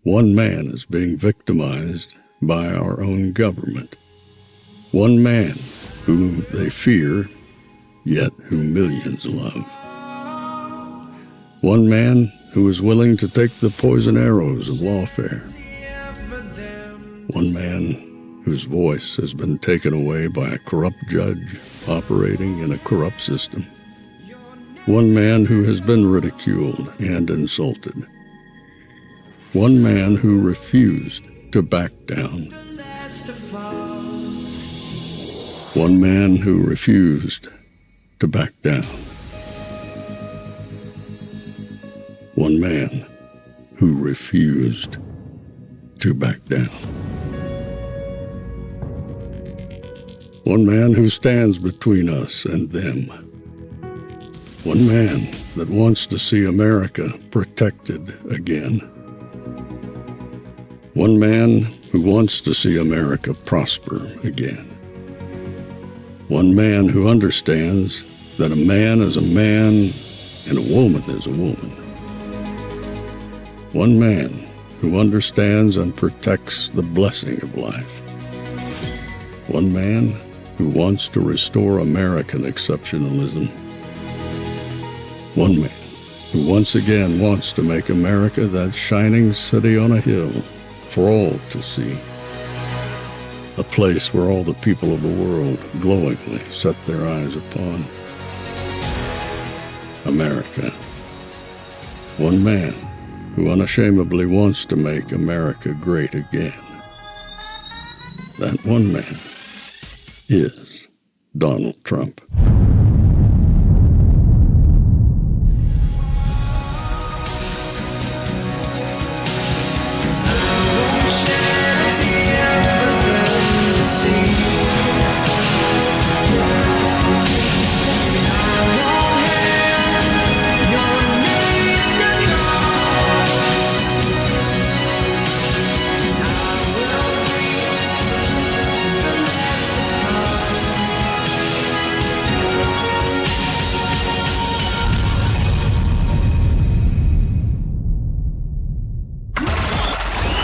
One man is being victimized by our own government. One man whom they fear, yet who millions love. One man who is willing to take the poison arrows of lawfare. One man whose voice has been taken away by a corrupt judge operating in a corrupt system. One man who has been ridiculed and insulted. One man who refused to back down. One man who refused to back down. One man who refused to back down. One man who stands between us and them. One man that wants to see America protected again. One man who wants to see America prosper again. One man who understands that a man is a man and a woman is a woman. One man who understands and protects the blessing of life. One man who wants to restore American exceptionalism. One man who once again wants to make America that shining city on a hill for all to see. A place where all the people of the world glowingly set their eyes upon. America. One man who unashamedly wants to make America great again. That one man is Donald Trump.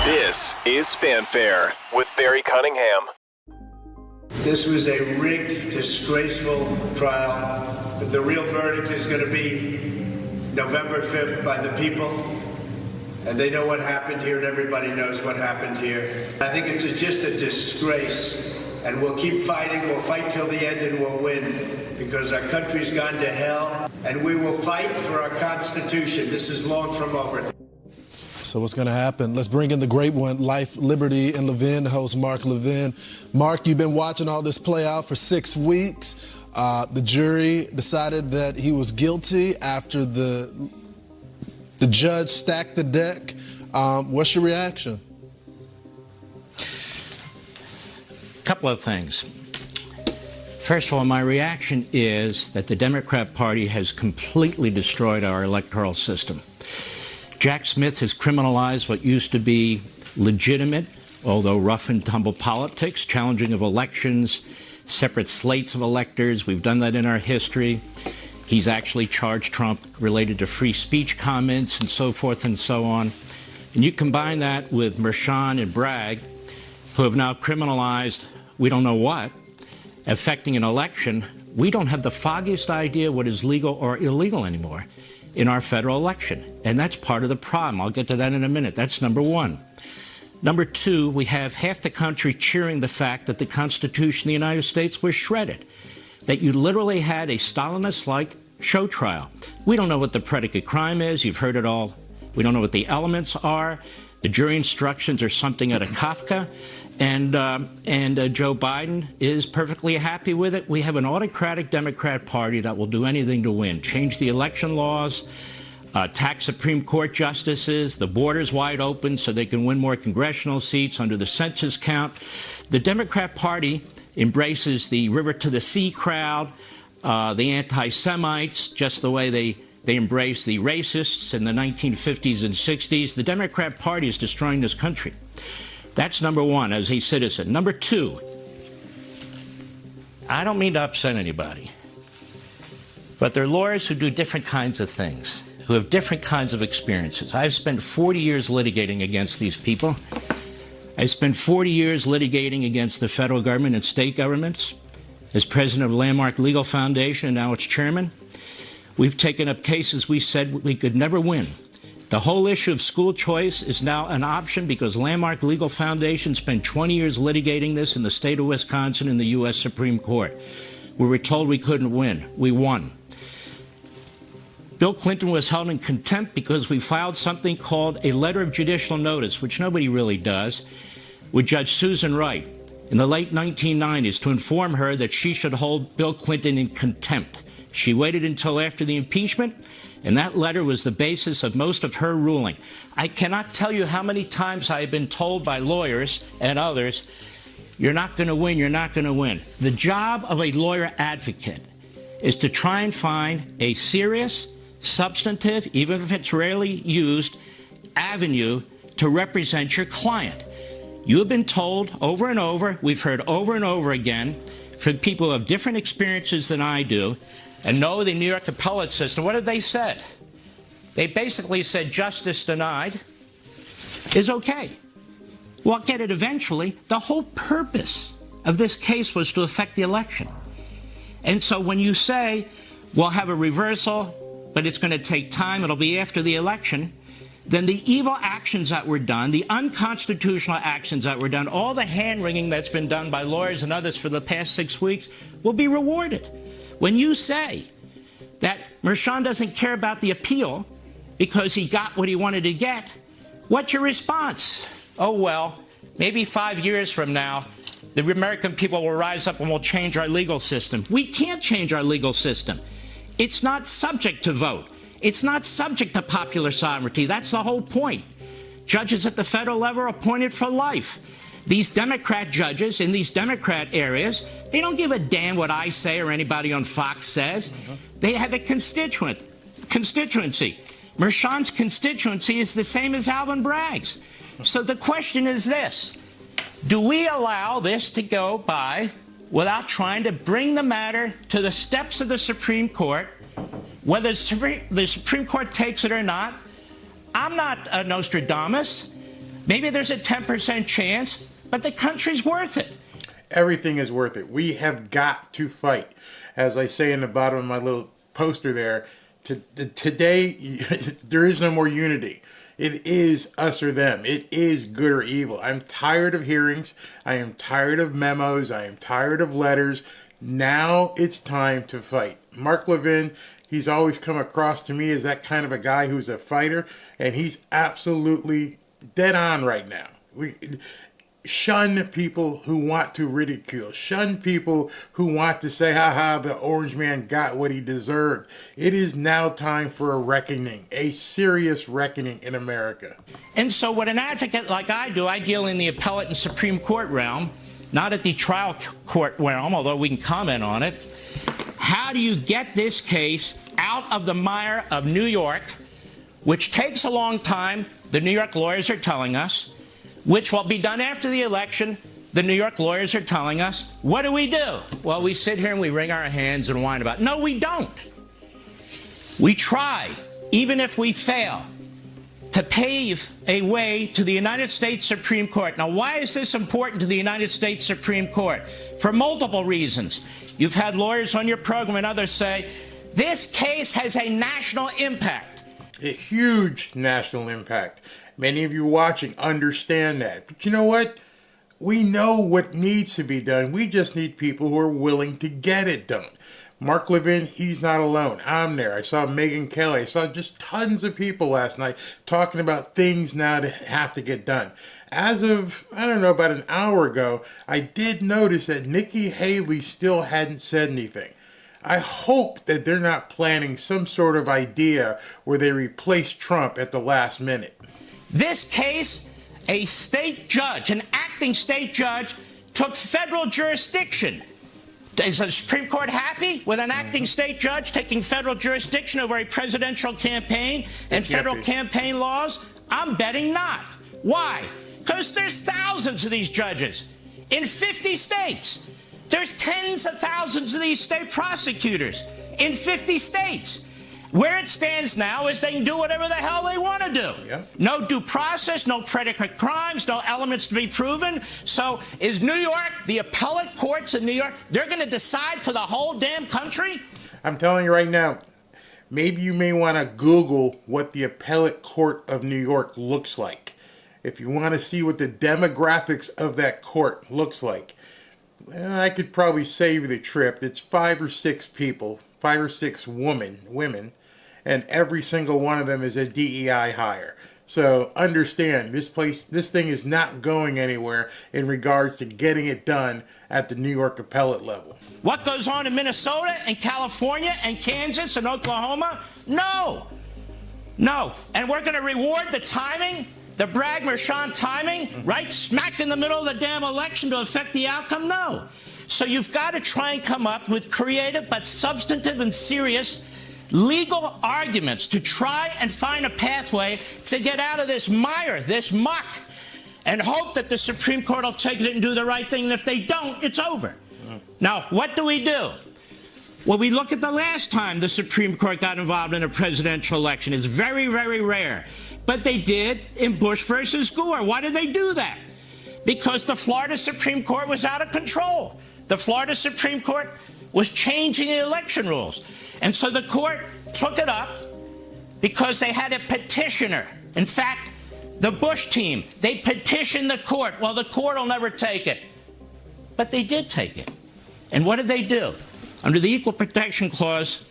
This is Fanfare with Barry Cunningham. This was a rigged, disgraceful trial, but the real verdict is going to be November 5th by the people, and they know what happened here, and everybody knows what happened here. I think it's just a disgrace, and we'll keep fighting. We'll fight till the end, and we'll win, because our country's gone to hell, and we will fight for our Constitution. This is long from over. So what's going to happen? Let's bring in the great one, Life, Liberty, and Levin, host Mark Levin. Mark, you've been watching all this play out for 6 weeks. The jury decided that he was guilty after the judge stacked the deck. What's your reaction? Couple of things. First of all, my reaction is that the Democrat Party has completely destroyed our electoral system. Jack Smith has criminalized what used to be legitimate, although rough and tumble politics, challenging of elections, separate slates of electors. We've done that in our history. He's actually charged Trump related to free speech comments and so forth and so on. And you combine that with Merchan and Bragg, who have now criminalized we don't know what, affecting an election. We don't have the foggiest idea what is legal or illegal anymore in our federal election. And that's part of the problem. I'll get to that in a minute. That's number one. Number two, we have half the country cheering the fact that the Constitution of the United States was shredded, that you literally had a Stalinist-like show trial. We don't know what the predicate crime is. You've heard it all. We don't know what the elements are. The jury instructions are something out of Kafka. And Joe Biden is perfectly happy with it. We have an autocratic Democrat Party that will do anything to win. Change the election laws, tax Supreme Court justices, the border's wide open so they can win more congressional seats under the census count. The Democrat Party embraces the river to the sea crowd, the anti-Semites, just the way they embraced the racists in the 1950s and 60s. The Democrat Party is destroying this country. That's number one, as a citizen. Number two, I don't mean to upset anybody, but there are lawyers who do different kinds of things. who have different kinds of experiences. I've spent 40 years litigating against these people. I spent 40 years litigating against the federal government and state governments. As president of Landmark Legal Foundation, and now its chairman, we've taken up cases we said we could never win. The whole issue of school choice is now an option because Landmark Legal Foundation spent 20 years litigating this in the state of Wisconsin in the U.S. Supreme Court. We were told we couldn't win. We won. Bill Clinton was held in contempt because we filed something called a letter of judicial notice, which nobody really does, with Judge Susan Wright in the late 1990s to inform her that she should hold Bill Clinton in contempt. She waited until after the impeachment, and that letter was the basis of most of her ruling. I cannot tell you how many times I have been told by lawyers and others, you're not going to win, you're not going to win. The job of a lawyer advocate is to try and find a serious, substantive, even if it's rarely used, avenue to represent your client. You have been told over and over, we've heard over and over again, from people who have different experiences than I do, and know the New York appellate system, what have they said? They basically said justice denied is okay. Well, get it eventually. The whole purpose of this case was to affect the election. And so when you say, we'll have a reversal, but it's going to take time, it'll be after the election, then the evil actions that were done, the unconstitutional actions that were done, all the hand-wringing that's been done by lawyers and others for the past 6 weeks will be rewarded. When you say that Merchan doesn't care about the appeal because he got what he wanted to get, what's your response? Oh, well, maybe 5 years from now, the American people will rise up and we'll change our legal system. We can't change our legal system. It's not subject to vote. It's not subject to popular sovereignty. That's the whole point. Judges at the federal level are appointed for life. These Democrat judges in these Democrat areas, they don't give a damn what I say or anybody on Fox says. They have a constituency. Merchan's constituency is the same as Alvin Bragg's. So the question is this: do we allow this to go by without trying to bring the matter to the steps of the Supreme Court? Whether the Supreme Court takes it or not, I'm not a Nostradamus. Maybe there's a 10% chance, but the country's worth it. Everything is worth it. We have got to fight. As I say in the bottom of my little poster there, today there is no more unity. It is us or them. It is good or evil. I'm tired of hearings. I am tired of memos. I am tired of letters. Now it's time to fight. Mark Levin, he's always come across to me as that kind of a guy who's a fighter, and he's absolutely dead on right now. We shun people who want to ridicule. Shun people who want to say, ha, the orange man got what he deserved. It is now time for a reckoning, a serious reckoning in America. And so what an advocate like I do, I deal in the appellate and Supreme Court realm, not at the trial court realm, although we can comment on it. How do you get this case out of the mire of New York, which takes a long time, the New York lawyers are telling us, which will be done after the election, the New York lawyers are telling us. What do? Well, we sit here and we wring our hands and whine about it. No, we don't. We try, even if we fail, to pave a way to the United States Supreme Court. Now, why is this important to the United States Supreme Court? For multiple reasons. You've had lawyers on your program and others say, this case has a national impact. A huge national impact. Many of you watching understand that. But you know what? We know what needs to be done. We just need people who are willing to get it done. Mark Levin, he's not alone. I'm there. I saw Megyn Kelly. I saw just tons of people last night talking about things now to have to get done. As of, I don't know, about an hour ago, I did notice that Nikki Haley still hadn't said anything. I hope that they're not planning some sort of idea where they replace Trump at the last minute. This case, a state judge, an acting state judge, took federal jurisdiction. Is the Supreme Court happy with an acting state judge taking federal jurisdiction over a presidential campaign and federal campaign laws? I'm betting not. Why? Because there's thousands of these judges in 50 states. There's tens of thousands of these state prosecutors in 50 states. Where it stands now is they can do whatever the hell they want to do. Yeah. No due process, no predicate crimes, no elements to be proven. So is New York, the appellate courts in New York, they're going to decide for the whole damn country? I'm telling you right now, maybe you may want to Google what the appellate court of New York looks like. If you want to see what the demographics of that court looks like, I could probably save you the trip. It's 5 or 6 people, 5 or 6 women, and every single one of them is a DEI hire. So understand, this thing is not going anywhere in regards to getting it done at the New York appellate level. What goes on in Minnesota and California and Kansas and Oklahoma? No. No. And we're going to reward the timing, the Bragg-Mershon timing, right smack in the middle of the damn election to affect the outcome? No. So you've got to try and come up with creative but substantive and serious legal arguments to try and find a pathway to get out of this mire, this muck, and hope that the Supreme Court will take it and do the right thing. And if they don't, it's over. Now, what do we do? Well, we look at the last time the Supreme Court got involved in a presidential election. It's very, very rare. But they did in Bush versus Gore. Why did they do that? Because the Florida Supreme Court was out of control. The Florida Supreme Court was changing the election rules. And so the court took it up because they had a petitioner. In fact, the Bush team, they petitioned the court. Well, the court will never take it. But they did take it. And what did they do? Under the Equal Protection Clause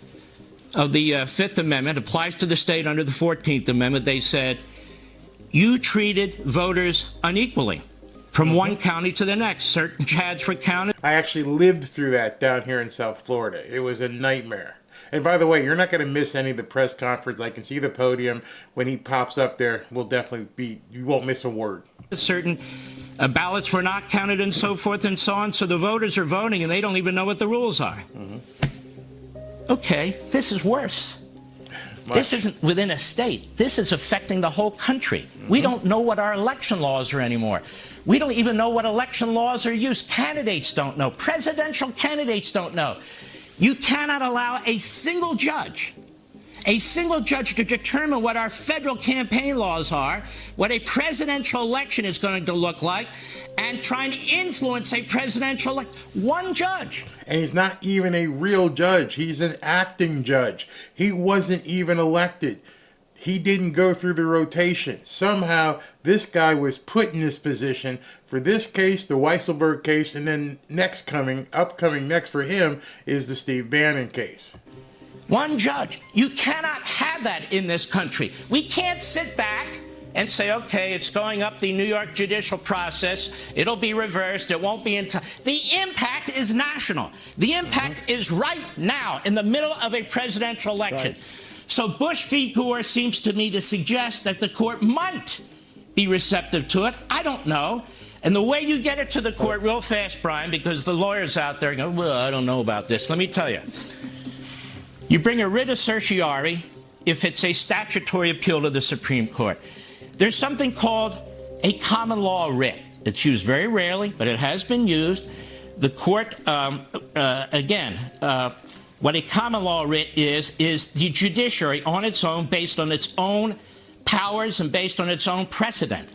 of the Fifth Amendment, applies to the state under the 14th Amendment, they said, you treated voters unequally from one county to the next. Certain Chads were counted. I actually lived through that down here in South Florida. It was a nightmare. And by the way, you're not going to miss any of the press conference. I can see the podium. When he pops up there, will definitely be, you won't miss a word. Certain ballots were not counted and so forth and so on. So the voters are voting and they don't even know what the rules are. Okay, this is worse. This isn't within a state. This is affecting the whole country. We don't know what our election laws are anymore. We don't even know what election laws are used. Candidates don't know. Presidential candidates don't know. You cannot allow a single judge to determine what our federal campaign laws are, what a presidential election is going to look like, and trying to influence a presidential election. One judge. And he's not even a real judge. He's an acting judge. He wasn't even elected. He didn't go through the rotation. Somehow, this guy was put in this position for this case, the Weisselberg case, and then upcoming next for him is the Steve Bannon case. One judge. You cannot have that in this country. We can't sit back and say, okay, it's going up the New York judicial process. It'll be reversed. It won't be in time. The impact is national. The impact is right now in the middle of a presidential election. Right. So Bush v. Gore seems to me to suggest that the court might be receptive to it. I don't know. And the way you get it to the court real fast, Brian, because the lawyers out there go, well, I don't know about this. Let me tell you. You bring a writ of certiorari if it's a statutory appeal to the Supreme Court. There's something called a common law writ. It's used very rarely, but it has been used. The court, what a common law writ is the judiciary on its own, based on its own powers and based on its own precedent,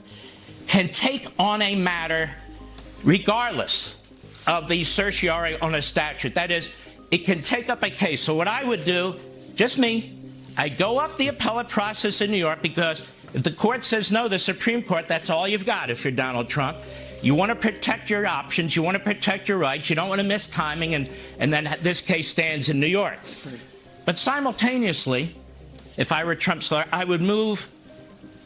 can take on a matter regardless of the certiorari on a statute. That is, it can take up a case. So what I would do, just me, I go up the appellate process in New York, because if the court says no, the Supreme Court, that's all you've got if you're Donald Trump. You want to protect your options. You want to protect your rights. You don't want to miss timing, and then this case stands in New York. But simultaneously, if I were Trump's lawyer, I would move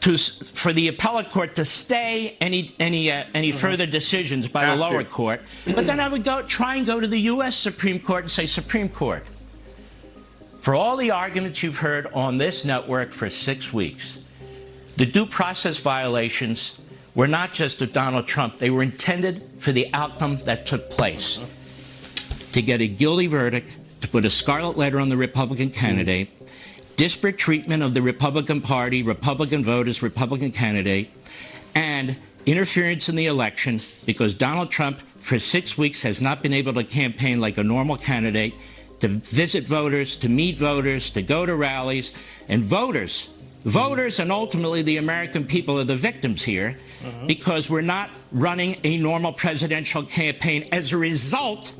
for the appellate court to stay any further decisions by the lower court. But then I would try and go to the U.S. Supreme Court and say, Supreme Court, for all the arguments you've heard on this network for 6 weeks, the due process violations were not just of Donald Trump. They were intended for the outcome that took place. To get a guilty verdict, to put a scarlet letter on the Republican candidate, disparate treatment of the Republican Party, Republican voters, Republican candidate, and interference in the election because Donald Trump for 6 weeks has not been able to campaign like a normal candidate, to visit voters, to meet voters, to go to rallies, and voters, and ultimately the American people are the victims here because we're not running a normal presidential campaign as a result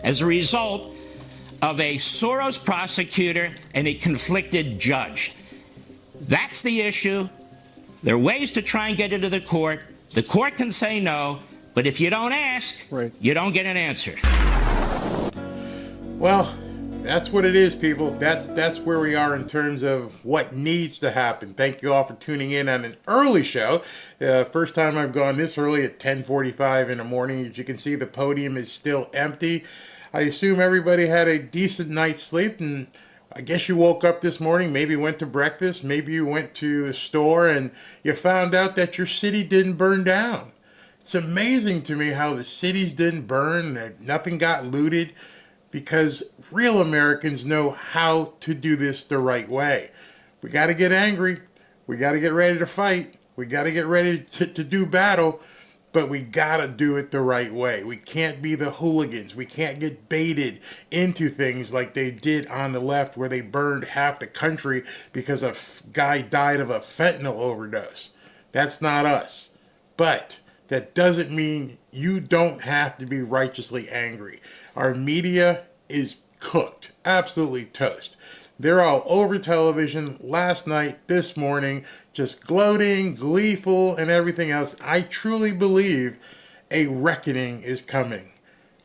of a Soros prosecutor and a conflicted judge. That's the issue. There are ways to try and get into the court. The court can say no, but if you don't ask, you don't get an answer. Well, that's what it is, people. That's where we are in terms of what needs to happen. Thank you all for tuning in on an early show. First time I've gone this early at 10:45 in the morning. As you can see, the podium is still empty. I assume everybody had a decent night's sleep, and I guess you woke up this morning, maybe went to breakfast, maybe you went to the store, and you found out that your city didn't burn down. It's amazing to me how the cities didn't burn, that nothing got looted, because real Americans know how to do this the right way. We got to get angry. We got to get ready to fight. We got to get ready to do battle, but we got to do it the right way. We can't be the hooligans. We can't get baited into things like they did on the left, where they burned half the country because a guy died of a fentanyl overdose. That's not us. But that doesn't mean you don't have to be righteously angry. Our media is cooked, absolutely toast. They're all over television last night, this morning, just gloating, gleeful, and everything else. I truly believe a reckoning is coming.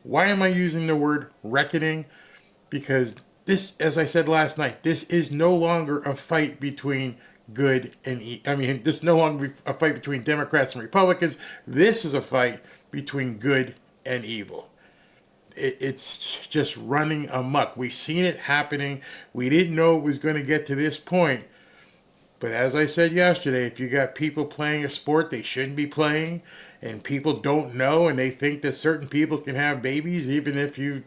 Why am I using the word reckoning? Because this, as I said last night, this is no longer a fight between good and evil. This is no longer a fight between Democrats and Republicans. This is a fight between good and evil. It's just running amok. We've seen it happening. We didn't know it was going to get to this point. But as I said yesterday, if you got people playing a sport they shouldn't be playing, and people don't know, and they think that certain people can have babies, even if you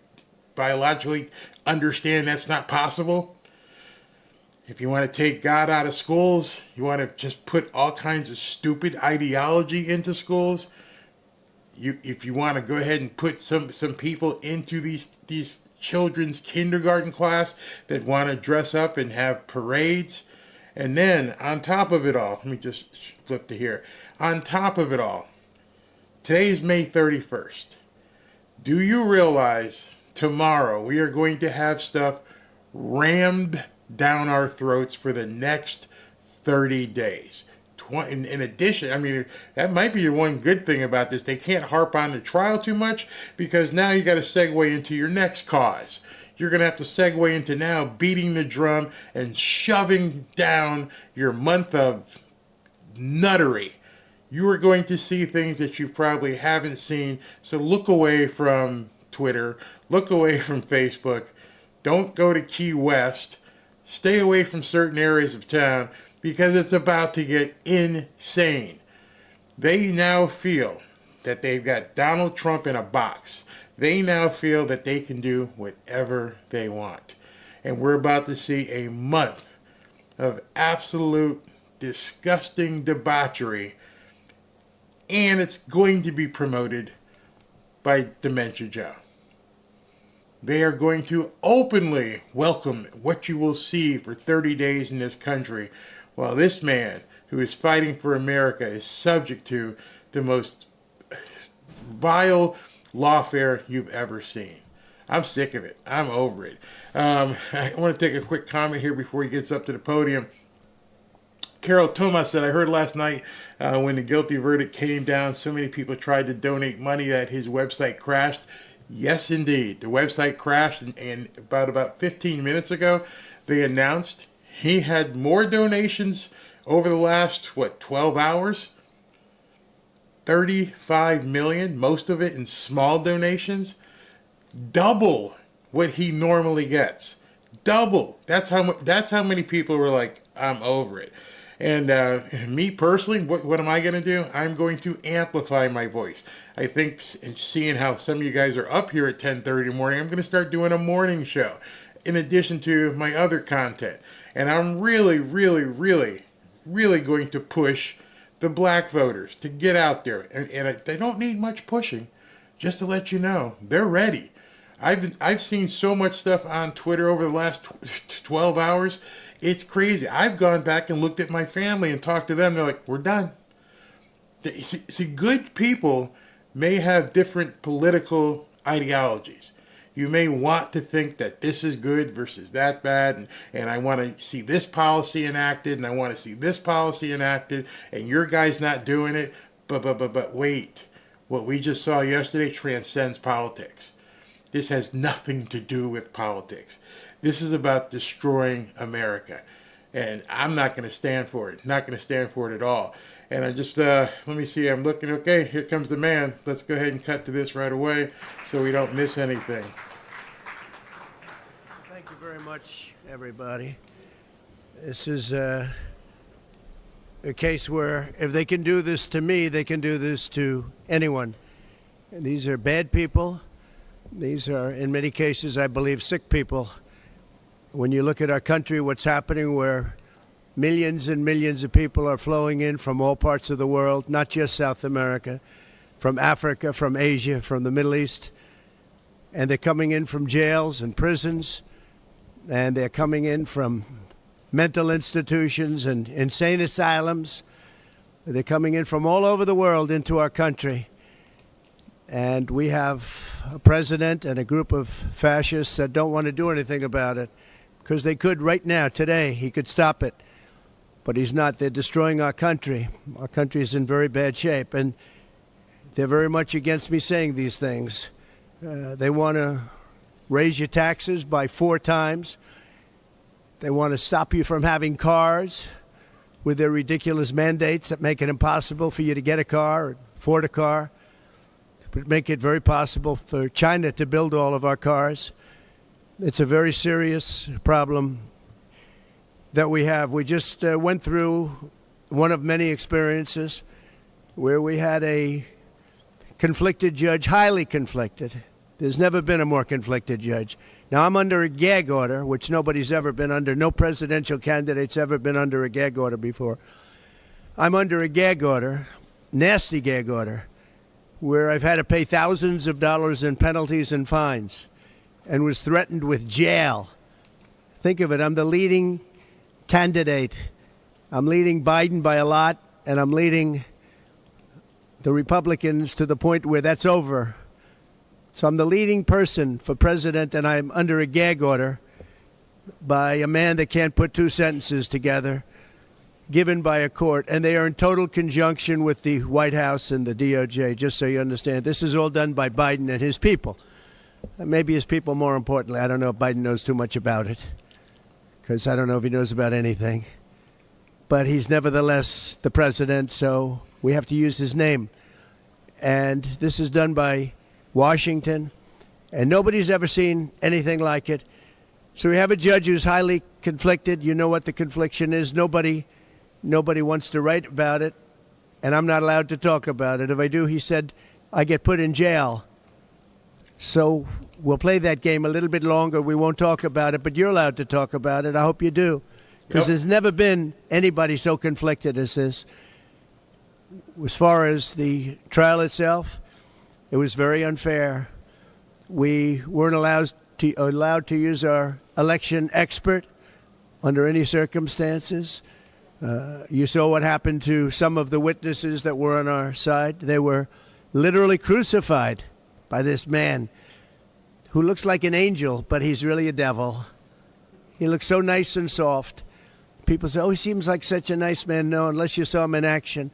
biologically understand that's not possible. If you want to take God out of schools, you want to just put all kinds of stupid ideology into schools. If you want to go ahead and put some people into these children's kindergarten class that want to dress up and have parades. And then on top of it all, let me just flip to here. On top of it all, today's May 31st. Do you realize tomorrow we are going to have stuff rammed down our throats for the next 30 days? In addition, that might be the one good thing about this. They can't harp on the trial too much, because now you got to segue into your next cause. You're going to have to segue into now beating the drum and shoving down your month of nuttery. You are going to see things that you probably haven't seen. So look away from Twitter. Look away from Facebook. Don't go to Key West. Stay away from certain areas of town, because it's about to get insane. They now feel that they've got Donald Trump in a box. They now feel that they can do whatever they want. And we're about to see a month of absolute disgusting debauchery. And it's going to be promoted by Dementia Joe. They are going to openly welcome what you will see for 30 days in this country, while this man who is fighting for America is subject to the most vile lawfare you've ever seen. I'm sick of it. I'm over it. I want to take a quick comment here before he gets up to the podium. Carol Thomas said, I heard last night when the guilty verdict came down, so many people tried to donate money that his website crashed. Yes, indeed. The website crashed, and about 15 minutes ago, they announced he had more donations over the last, 12 hours? 35 million, most of it in small donations. Double what he normally gets. Double. That's how many people were like, I'm over it. And me personally, what am I going to do? I'm going to amplify my voice. I think, seeing how some of you guys are up here at 10:30 in the morning, I'm going to start doing a morning show in addition to my other content. And I'm really, really, really, really going to push the black voters to get out there. And they don't need much pushing. Just to let you know, they're ready. I've seen so much stuff on Twitter over the last 12 hours. It's crazy. I've gone back and looked at my family and talked to them. They're like, we're done. See, good people may have different political ideologies. You may want to think that this is good versus that bad, and I want to see this policy enacted, and I want to see this policy enacted, and your guy's not doing it. But wait, what we just saw yesterday transcends politics. This has nothing to do with politics. This is about destroying America, and I'm not going to stand for it. Not going to stand for it at all. And I just, let me see, I'm looking, okay, here comes the man. Let's go ahead and cut to this right away so we don't miss anything. Thank you very much, everybody. This is a case where if they can do this to me, they can do this to anyone. And these are bad people. These are, in many cases, I believe, sick people. When you look at our country, what's happening where millions and millions of people are flowing in from all parts of the world, not just South America, from Africa, from Asia, from the Middle East. And they're coming in from jails and prisons, and they're coming in from mental institutions and insane asylums. They're coming in from all over the world into our country. And we have a president and a group of fascists that don't want to do anything about it, because they could right now, today, he could stop it. But he's not. They're destroying our country. Our country is in very bad shape, and they're very much against me saying these things. They want to raise your taxes by 4 times. They want to stop you from having cars with their ridiculous mandates that make it impossible for you to get a car or afford a car, but make it very possible for China to build all of our cars. It's a very serious problem that we have. We just went through one of many experiences where we had a conflicted judge, highly conflicted. There's never been a more conflicted judge. Now, I'm under a gag order, which nobody's ever been under. No presidential candidate's ever been under a gag order before. I'm under a gag order, nasty gag order, where I've had to pay thousands of dollars in penalties and fines and was threatened with jail. Think of it. I'm the leading candidate. I'm leading Biden by a lot, and I'm leading the Republicans to the point where that's over. So I'm the leading person for president, and I'm under a gag order by a man that can't put 2 sentences together, given by a court, and they are in total conjunction with the White House and the DOJ, just so you understand. This is all done by Biden and his people. Maybe his people more importantly. I don't know if Biden knows too much about it, because I don't know if he knows about anything. But he's nevertheless the president, so we have to use his name. And this is done by Washington, and nobody's ever seen anything like it. So we have a judge who's highly conflicted. You know what the confliction is. Nobody wants to write about it, and I'm not allowed to talk about it. If I do, he said, I get put in jail. So we'll play that game a little bit longer. We won't talk about it, but you're allowed to talk about it. I hope you do, because There's never been anybody so conflicted as this. As far as the trial itself, it was very unfair. We weren't allowed to use our election expert under any circumstances. You saw what happened to some of the witnesses that were on our side. They were literally crucified by this man who looks like an angel, but he's really a devil. He looks so nice and soft. People say, oh, he seems like such a nice man. No, unless you saw him in action.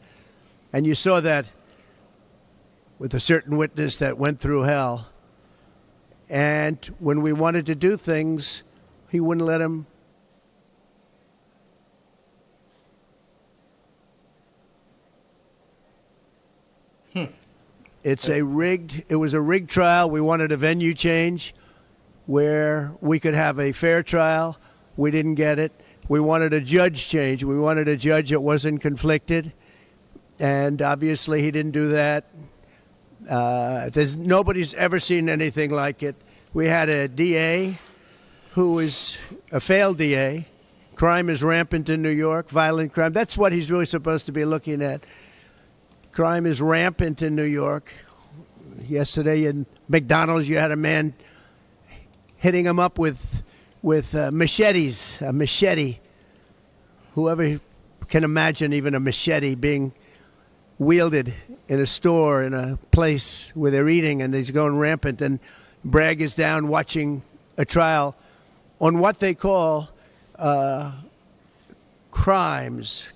And you saw that with a certain witness that went through hell. And when we wanted to do things, he wouldn't let him. It was a rigged trial. We wanted a venue change where we could have a fair trial. We didn't get it. We wanted a judge change. We wanted a judge that wasn't conflicted. And obviously he didn't do that. Nobody's ever seen anything like it. We had a DA who is a failed DA. Crime is rampant in New York, violent crime. That's what he's really supposed to be looking at. Crime is rampant in New York. Yesterday in McDonald's, you had a man hitting them up with machetes, a machete. Whoever can imagine even a machete being wielded in a store, in a place where they're eating and he's going rampant, and Bragg is down watching a trial on what they call crimes.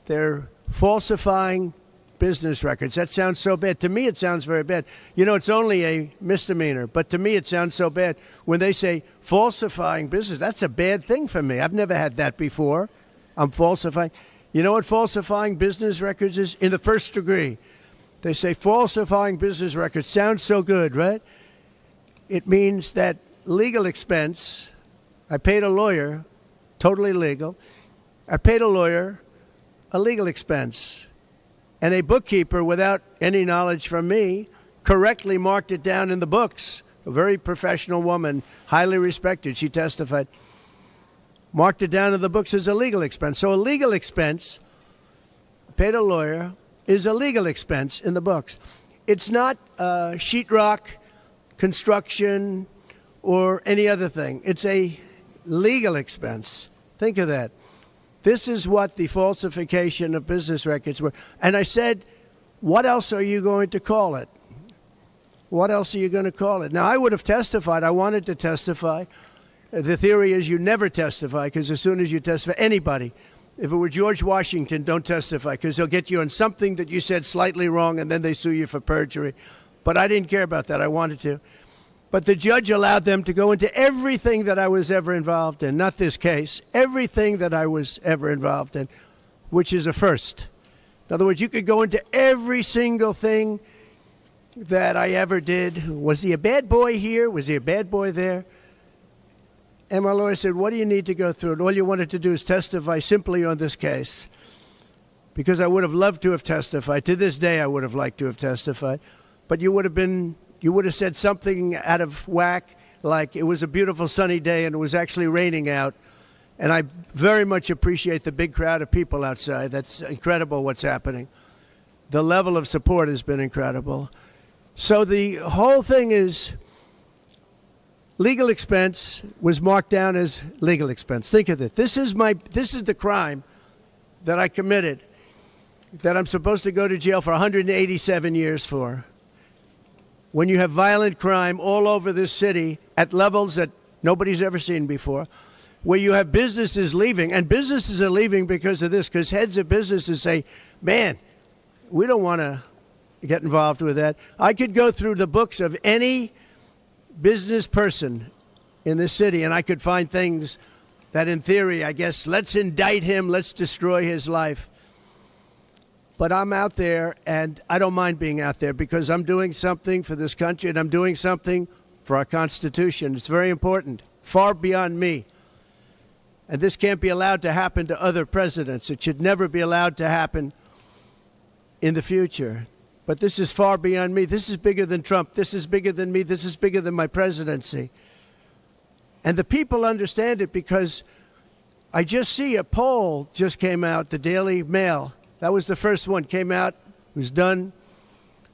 They're falsifying business records. That sounds so bad. To me, it sounds very bad. You know, it's only a misdemeanor, but to me, it sounds so bad. When they say falsifying business, that's a bad thing for me. I've never had that before. I'm falsifying. You know what falsifying business records is? In the first degree. They say falsifying business records. Sounds so good, right? It means that legal expense, I paid a lawyer, totally legal. I paid a lawyer a legal expense. And a bookkeeper, without any knowledge from me, correctly marked it down in the books. A very professional woman, highly respected. She testified. Marked it down in the books as a legal expense. So a legal expense, paid a lawyer, is a legal expense in the books. It's not sheetrock, construction, or any other thing. It's a legal expense. Think of that. This is what the falsification of business records were. And I said, what else are you going to call it? What else are you going to call it? Now, I would have testified. I wanted to testify. The theory is you never testify, because as soon as you testify, anybody, if it were George Washington, don't testify, because they'll get you on something that you said slightly wrong, and then they sue you for perjury. But I didn't care about that. I wanted to. But the judge allowed them to go into everything that I was ever involved in, not this case, everything that I was ever involved in, which is a first. In other words, you could go into every single thing that I ever did. Was he a bad boy here? Was he a bad boy there? And my lawyer said, what do you need to go through? And all you wanted to do is testify simply on this case. Because I would have loved to have testified. To this day, I would have liked to have testified. But you would have said something out of whack, like it was a beautiful sunny day and it was actually raining out. And I very much appreciate the big crowd of people outside. That's incredible what's happening. The level of support has been incredible. So the whole thing is legal expense was marked down as legal expense. Think of it. This is the crime that I committed, that I'm supposed to go to jail for 187 years for. When you have violent crime all over this city at levels that nobody's ever seen before, where you have businesses leaving, and businesses are leaving because of this, because heads of businesses say, man, we don't want to get involved with that. I could go through the books of any business person in this city, and I could find things that in theory, I guess, let's indict him, let's destroy his life. But I'm out there, and I don't mind being out there, because I'm doing something for this country, and I'm doing something for our Constitution. It's very important, far beyond me. And this can't be allowed to happen to other presidents. It should never be allowed to happen in the future. But this is far beyond me. This is bigger than Trump. This is bigger than me. This is bigger than my presidency. And the people understand it, because I just see a poll just came out, the Daily Mail. That was the first one, came out, was done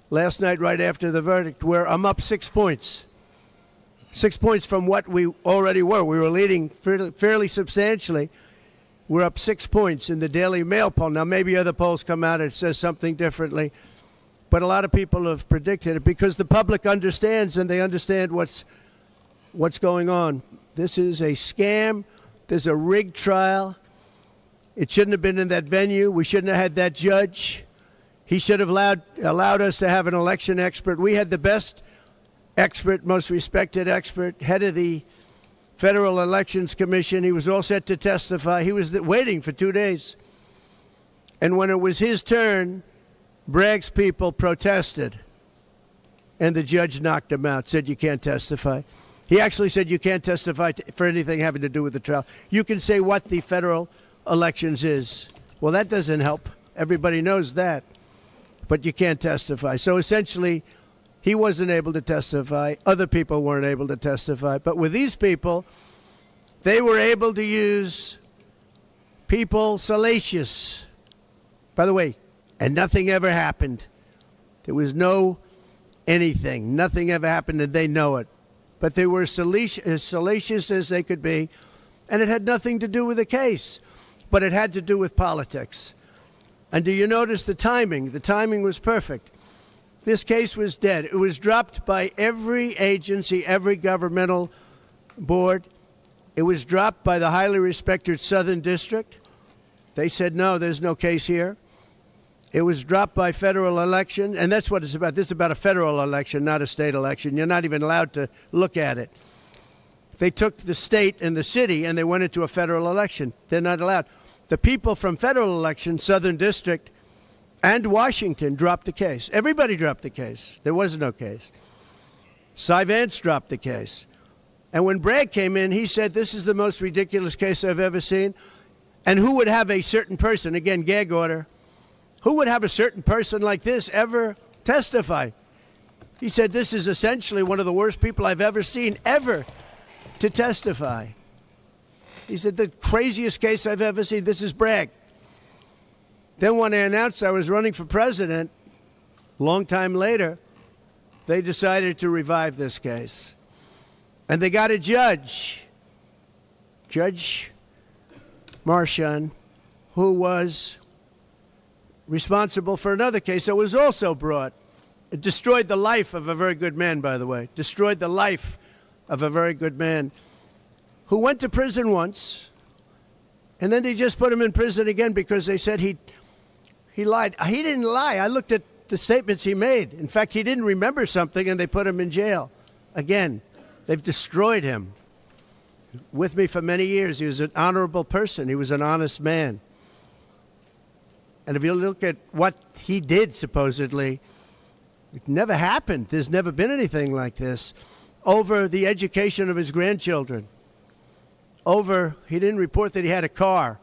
last night right after the verdict, where I'm up 6 points. 6 points from what we already were. We were leading fairly substantially. We're up 6 points in the Daily Mail poll. Now, maybe other polls come out and it says something differently. But a lot of people have predicted it, because the public understands, and they understand what's going on. This is a scam. There's a rigged trial. It shouldn't have been in that venue. We shouldn't have had that judge. He should have allowed us to have an election expert. We had the best expert, most respected expert, head of the Federal Elections Commission. He was all set to testify. He was waiting for 2 days. And when it was his turn, Bragg's people protested, and the judge knocked him out, said you can't testify. He actually said you can't testify for anything having to do with the trial. You can say what the federal elections is. Well, that doesn't help. Everybody knows that. But you can't testify. So essentially, he wasn't able to testify. Other people weren't able to testify. But with these people, they were able to use people salacious. By the way, and nothing ever happened. There was no anything. Nothing ever happened, and they know it. but they were as salacious as they could be, and it had nothing to do with the case, but it had to do with politics. And do you notice the timing? The timing was perfect. This case was dead. It was dropped by every agency, every governmental board. It was dropped by the highly respected Southern District. They said, no, there's no case here. It was dropped by federal election, and that's what it's about. This is about a federal election, not a state election. You're not even allowed to look at it. They took the state and the city, and they went into a federal election. They're not allowed. The people from federal election, Southern District, and Washington dropped the case. Everybody dropped the case. There was no case. Cy Vance dropped the case. And when Bragg came in, he said, this is the most ridiculous case I've ever seen. And who would have a certain person, again, gag order, who would have a certain person like this ever testify? He said, this is essentially one of the worst people I've ever seen ever to testify. He said, the craziest case I've ever seen. This is Bragg. Then when I announced I was running for president, long time later, they decided to revive this case. And they got a judge, Judge Marchand, who was responsible for another case that was also brought. It destroyed the life of a very good man, by the way. Destroyed the life of a very good man who went to prison once, and then they just put him in prison again because they said he lied. He didn't lie. I looked at the statements he made. In fact, he didn't remember something, and they put him in jail. Again, they've destroyed him. With me for many years, he was an honorable person. He was an honest man. And if you look at what he did, supposedly, it never happened. There's never been anything like this. Over the education of his grandchildren. He didn't report that he had a car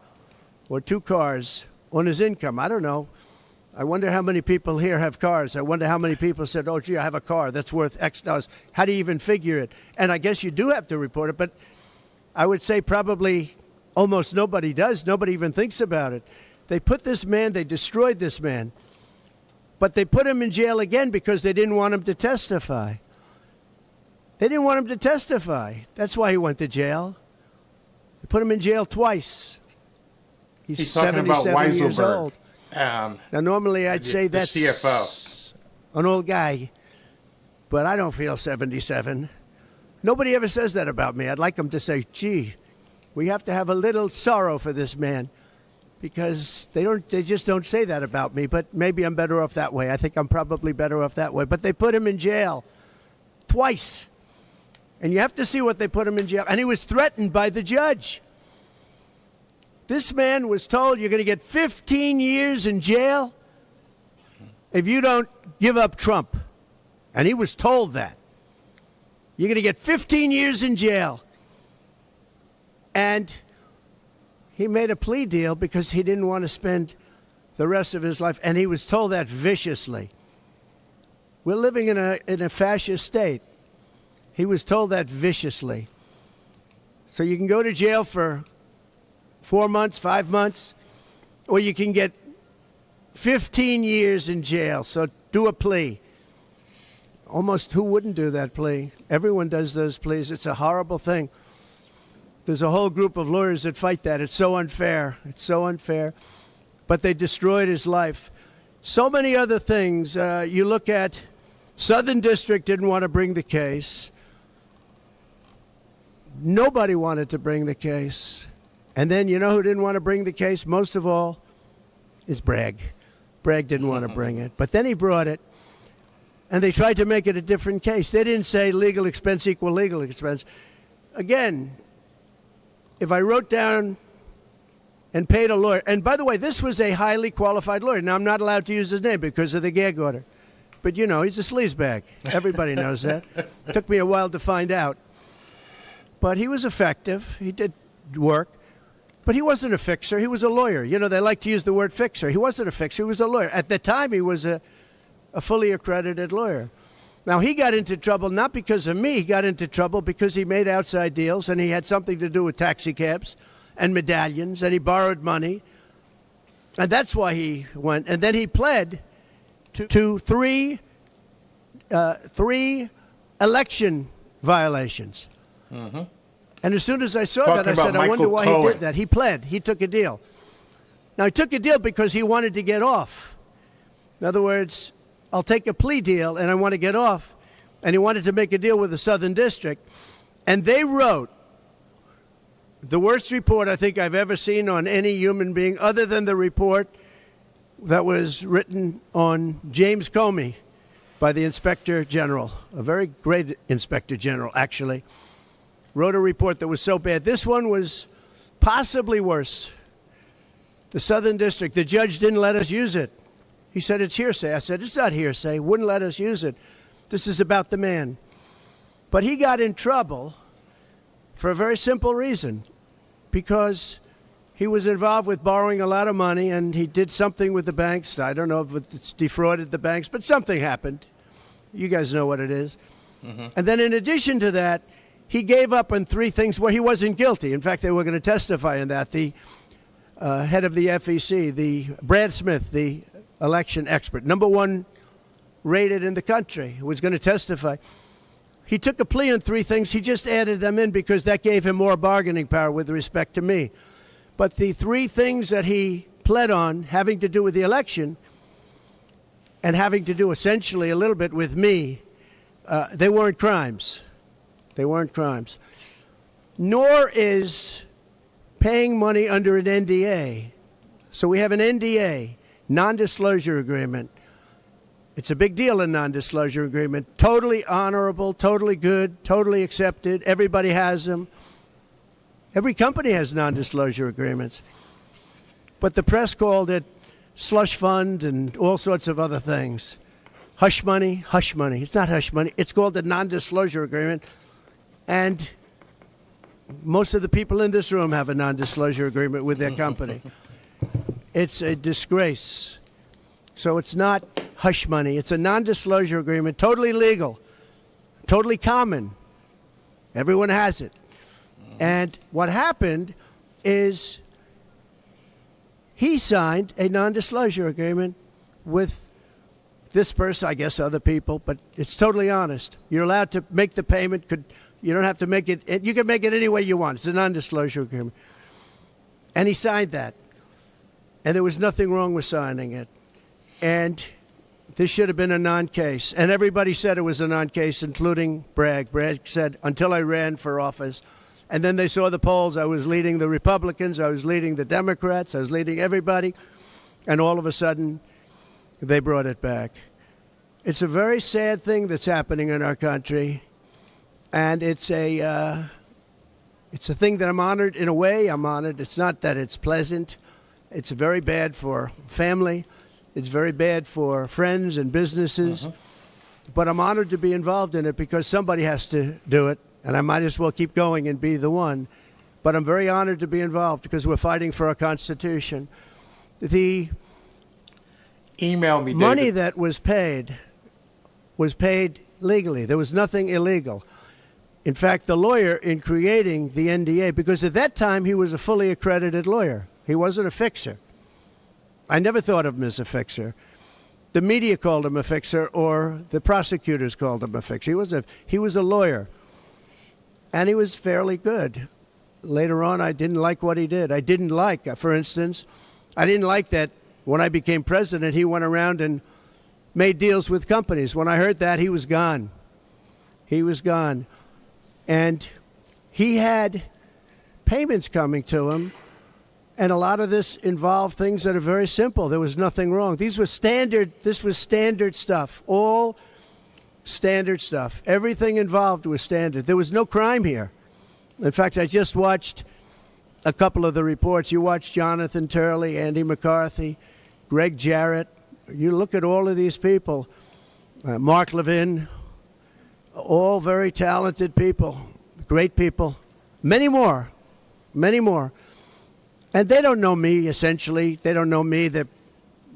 or 2 cars on his income. I don't know. I wonder how many people here have cars. I wonder how many people said, oh, gee, I have a car that's worth X dollars. How do you even figure it? And I guess you do have to report it, but I would say probably almost nobody does. Nobody even thinks about it. They put this man, they destroyed this man, but they put him in jail again because they didn't want him to testify. They didn't want him to testify. That's why he went to jail. They put him in jail twice. He's talking about 77 years Weisselberg. old. Now, normally I'd say the that's CFO. an old guy, but I don't feel 77. Nobody ever says that about me. I'd like them to say, gee, we have to have a little sorrow for this man, because they just don't say that about me. But maybe I'm better off that way. I think I'm probably better off that way. But they put him in jail twice. And you have to see what they put him in jail. And he was threatened by the judge. This man was told, you're going to get 15 years in jail if you don't give up Trump. And he was told that. You're going to get 15 years in jail. And he made a plea deal because he didn't want to spend the rest of his life. And he was told that viciously. We're living in a fascist state. He was told that viciously. So you can go to jail for 4 months, 5 months, or you can get 15 years in jail. So do a plea. Almost who wouldn't do that plea? Everyone does those pleas. It's a horrible thing. There's a whole group of lawyers that fight that. It's so unfair. It's so unfair. But they destroyed his life. So many other things. You look at Southern District didn't want to bring the case. Nobody wanted to bring the case. And then you know who didn't want to bring the case? Most of all is Bragg. Bragg didn't want to bring it. But then he brought it. And they tried to make it a different case. They didn't say legal expense equal legal expense. Again, if I wrote down and paid a lawyer, and by the way, this was a highly qualified lawyer. Now, I'm not allowed to use his name because of the gag order. But, you know, he's a sleazebag. Everybody knows that. Took me a while to find out. But he was effective. He did work. But he wasn't a fixer. He was a lawyer. You know, they like to use the word fixer. He wasn't a fixer. He was a lawyer. At the time, he was a fully accredited lawyer. Now, he got into trouble not because of me. He got into trouble because he made outside deals, and he had something to do with taxi cabs and medallions, and he borrowed money. And that's why he went. And then he pled to three election violations. Mm-hmm. And as soon as I saw Talking that, I said, about I wonder Michael why Cohen. he did that. He pled. He took a deal. Now, he took a deal because he wanted to get off. In other words, I'll take a plea deal and I want to get off. And he wanted to make a deal with the Southern District. And they wrote the worst report I think I've ever seen on any human being, other than the report that was written on James Comey by the Inspector General, a very great Inspector General, actually, wrote a report that was so bad. This one was possibly worse. The Southern District, the judge didn't let us use it. He said, it's hearsay. I said, it's not hearsay. Wouldn't let us use it. This is about the man. But he got in trouble for a very simple reason, because he was involved with borrowing a lot of money, and he did something with the banks. I don't know if it's defrauded the banks, but something happened. You guys know what it is. Mm-hmm. And then in addition to that, he gave up on three things where he wasn't guilty. In fact, they were going to testify in that. The head of the FEC, the Brad Smith, the election expert, #1 rated in the country, who was going to testify. He took a plea on three things. He just added them in because that gave him more bargaining power with respect to me. But the three things that he pled on, having to do with the election and having to do essentially a little bit with me, they weren't crimes. They weren't crimes. Nor is paying money under an NDA. So we have an NDA, non-disclosure agreement. It's a big deal, a non-disclosure agreement. Totally honorable, totally good, totally accepted. Everybody has them. Every company has non-disclosure agreements. But the press called it slush fund and all sorts of other things. Hush money, hush money. It's not hush money. It's called a non-disclosure agreement. And most of the people in this room have a non-disclosure agreement with their company. It's a disgrace. So it's not hush money. It's a non-disclosure agreement, totally legal, totally common. Everyone has it. And what happened is he signed a non-disclosure agreement with this person, I guess other people, but it's totally honest. You're allowed to make the payment. You don't have to make it. You can make it any way you want. It's a non-disclosure agreement. And he signed that. And there was nothing wrong with signing it. And this should have been a non-case. And everybody said it was a non-case, including Bragg. Bragg said, until I ran for office. And then they saw the polls. I was leading the Republicans. I was leading the Democrats. I was leading everybody. And all of a sudden, they brought it back. It's a very sad thing that's happening in our country. And it's a thing that I'm honored. In a way, I'm honored. It's not that it's pleasant. It's very bad for family. It's very bad for friends and businesses. But I'm honored to be involved in it because somebody has to do it. And I might as well keep going and be the one. But I'm very honored to be involved because we're fighting for our Constitution. The Email me, David. money that was paid legally. There was nothing illegal. In fact, the lawyer in creating the NDA, because at that time he was a fully accredited lawyer. He wasn't a fixer. I never thought of him as a fixer. The media called him a fixer, or the prosecutors called him a fixer. He was a lawyer, and he was fairly good. Later on, I didn't like what he did. I didn't like, for instance, I didn't like that when I became president, he went around and made deals with companies. When I heard that, he was gone. He was gone. And he had payments coming to him. And a lot of this involved things that are very simple. There was nothing wrong. This was standard stuff, all standard stuff. Everything involved was standard. There was no crime here. In fact, I just watched a couple of the reports. You watched Jonathan Turley, Andy McCarthy, Greg Jarrett. You look at all of these people, Mark Levin, all very talented people, great people, many more. And they don't know me, essentially. They don't know me. They're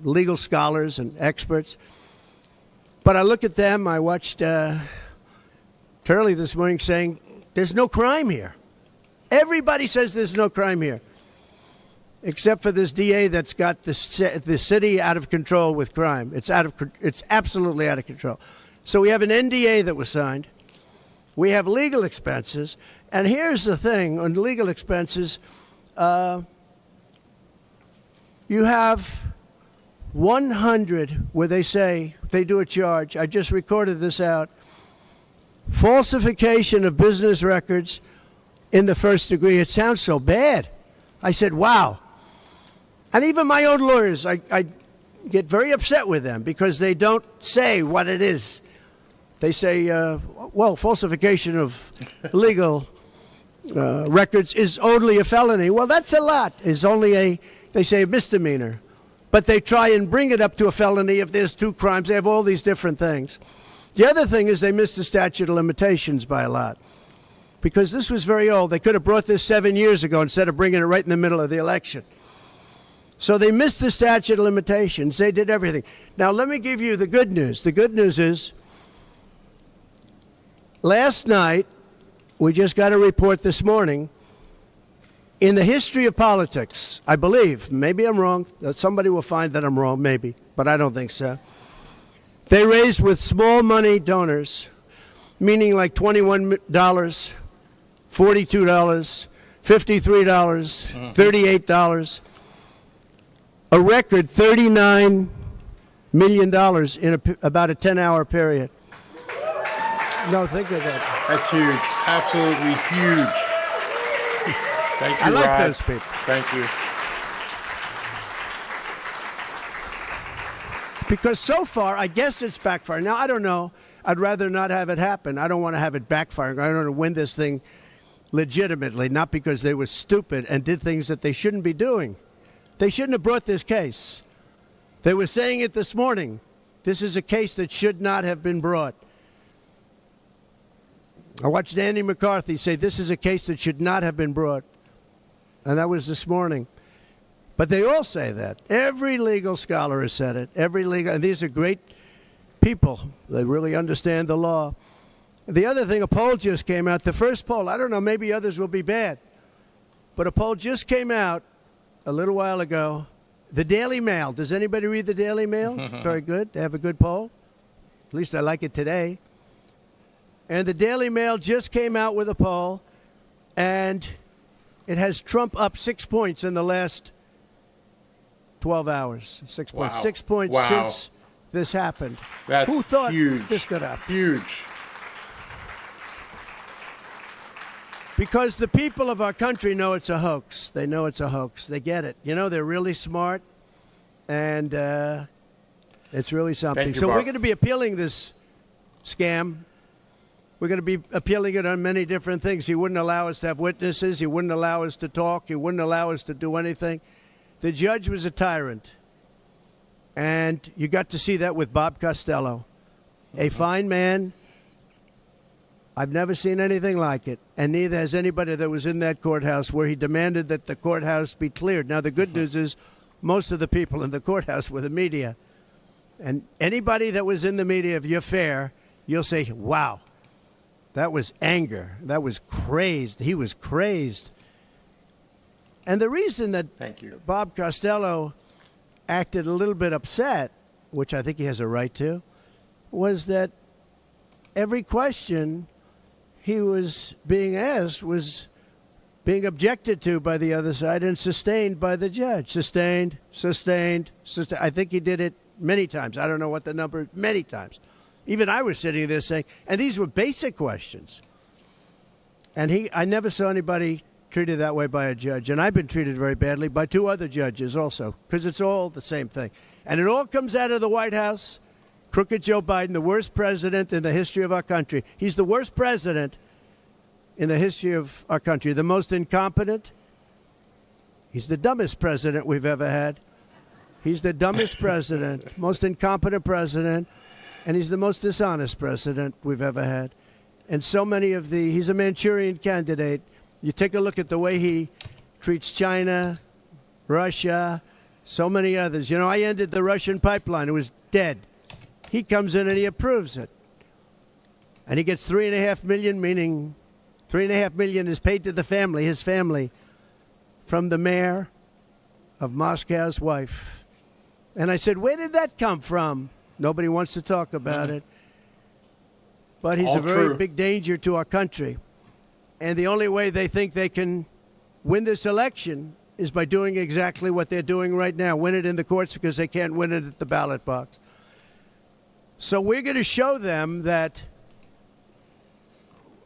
legal scholars and experts. But I look at them. I watched Turley this morning saying, there's no crime here. Everybody says there's no crime here, except for this DA that's got the city out of control with crime. It's absolutely out of control. So we have an NDA that was signed. We have legal expenses. And here's the thing on legal expenses. You have 100 where they say, they do a charge. I just recorded this out. Falsification of business records in the first degree. It sounds so bad. I said, wow. And even my own lawyers, I get very upset with them because they don't say what it is. They say, well, falsification of legal records is only a felony. Well, that's a lot. It's only they say a misdemeanor. But they try and bring it up to a felony if there's 2 crimes. They have all these different things. The other thing is they missed the statute of limitations by a lot. Because this was very old. They could have brought this 7 years ago instead of bringing it right in the middle of the election. So they missed the statute of limitations. They did everything. Now, let me give you the good news. The good news is, last night, we just got a report this morning, in the history of politics, I believe, maybe I'm wrong, somebody will find that I'm wrong, maybe, but I don't think so. They raised with small money donors, meaning like $21, $42, $53, $38, a record $39 million in about a 10-hour period. No, think of that. That's huge. Absolutely huge. Thank you, I like Rod. those people. Thank you. Because so far, I guess it's backfiring. Now, I don't know. I'd rather not have it happen. I don't want to have it backfiring. I don't want to win this thing legitimately, not because they were stupid and did things that they shouldn't be doing. They shouldn't have brought this case. They were saying it this morning. This is a case that should not have been brought. I watched Andy McCarthy say this is a case that should not have been brought. And that was this morning. But they all say that. Every legal scholar has said it. And these are great people. They really understand the law. The other thing, a poll just came out. The first poll, I don't know, maybe others will be bad. But a poll just came out a little while ago. The Daily Mail. Does anybody read the Daily Mail? It's very good. They have a good poll. At least I like it today. And the Daily Mail just came out with a poll, and it has Trump up 6 points in the last 12 hours. 6 points. Wow. 6 points since this happened. That's Who thought huge. this could happen? Huge. Because the people of our country know it's a hoax. They know it's a hoax. They get it. You know, they're really smart, and it's really something. Thank you, So Bart. we're going to be appealing this scam. We're going to be appealing it on many different things. He wouldn't allow us to have witnesses. He wouldn't allow us to talk. He wouldn't allow us to do anything. The judge was a tyrant. And you got to see that with Bob Costello. A fine man. I've never seen anything like it. And neither has anybody that was in that courthouse where he demanded that the courthouse be cleared. Now, the good news is most of the people in the courthouse were the media. And anybody that was in the media, if you're fair, you'll say, wow. That was anger. That was crazed. He was crazed. And the reason that Bob Costello acted a little bit upset, which I think he has a right to, was that every question he was being asked was being objected to by the other side and sustained by the judge. Sustained. I think he did it many times. I don't know what the number, many times. Even I was sitting there saying, and these were basic questions. And I never saw anybody treated that way by a judge. And I've been treated very badly by 2 other judges also, because it's all the same thing. And it all comes out of the White House. Crooked Joe Biden, the worst president in the history of our country. He's the worst president in the history of our country. The most incompetent. He's the dumbest president we've ever had. He's the dumbest president, most incompetent president. And he's the most dishonest president we've ever had. And so many of he's a Manchurian candidate. You take a look at the way he treats China, Russia, so many others. You know, I ended the Russian pipeline. It was dead. He comes in and he approves it. And he gets $3.5 million, meaning $3.5 million is paid to the family, his family, from the mayor of Moscow's wife. And I said, where did that come from? Nobody wants to talk about it. but he's All a very true. big danger to our country. And the only way they think they can win this election is by doing exactly what they're doing right now, win it in the courts because they can't win it at the ballot box. So we're going to show them that,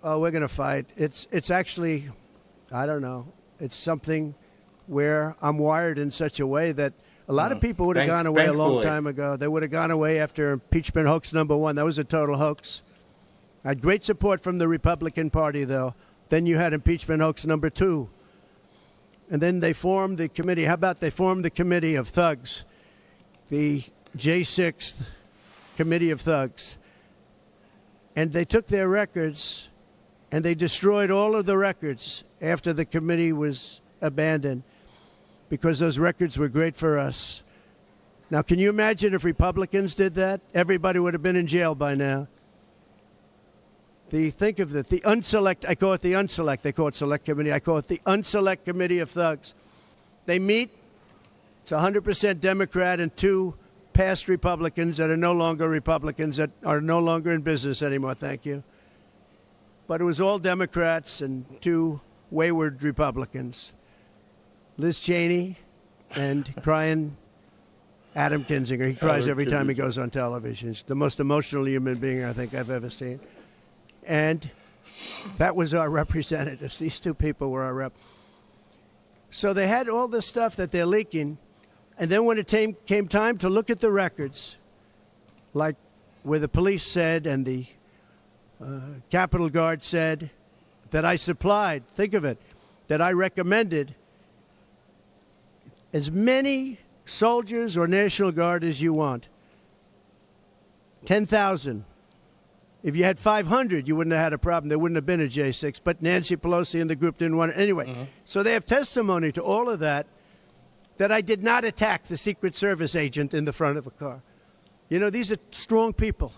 we're going to fight. It's actually, I don't know, it's something where I'm wired in such a way that a lot of people would have gone away a long thankfully. time ago. They would have gone away after impeachment hoax number 1. That was a total hoax. I had great support from the Republican Party, though. Then you had impeachment hoax number 2. And then they formed the committee. How about they formed the committee of thugs, the J6 committee of thugs. And they took their records and they destroyed all of the records after the committee was abandoned because those records were great for us. Now, can you imagine if Republicans did that? Everybody would have been in jail by now. Think of it, the unselect, I call it the unselect, they call it select committee, I call it the unselect committee of thugs. They meet, it's 100% Democrat and 2 past Republicans that are no longer Republicans, that are no longer in business anymore, thank you. But it was all Democrats and 2 wayward Republicans. Liz Cheney and crying Adam Kinzinger. He cries every time he goes on television. He's the most emotional human being I think I've ever seen. And that was our representatives. These 2 people were our rep. So they had all this stuff that they're leaking. And then when it came time to look at the records, like where the police said and the Capitol Guard said that I supplied, think of it, that I recommended as many soldiers or National Guard as you want. 10,000. If you had 500, you wouldn't have had a problem. There wouldn't have been a J6. But Nancy Pelosi and the group didn't want it. Anyway, So they have testimony to all of that I did not attack the Secret Service agent in the front of a car. You know, these are strong people.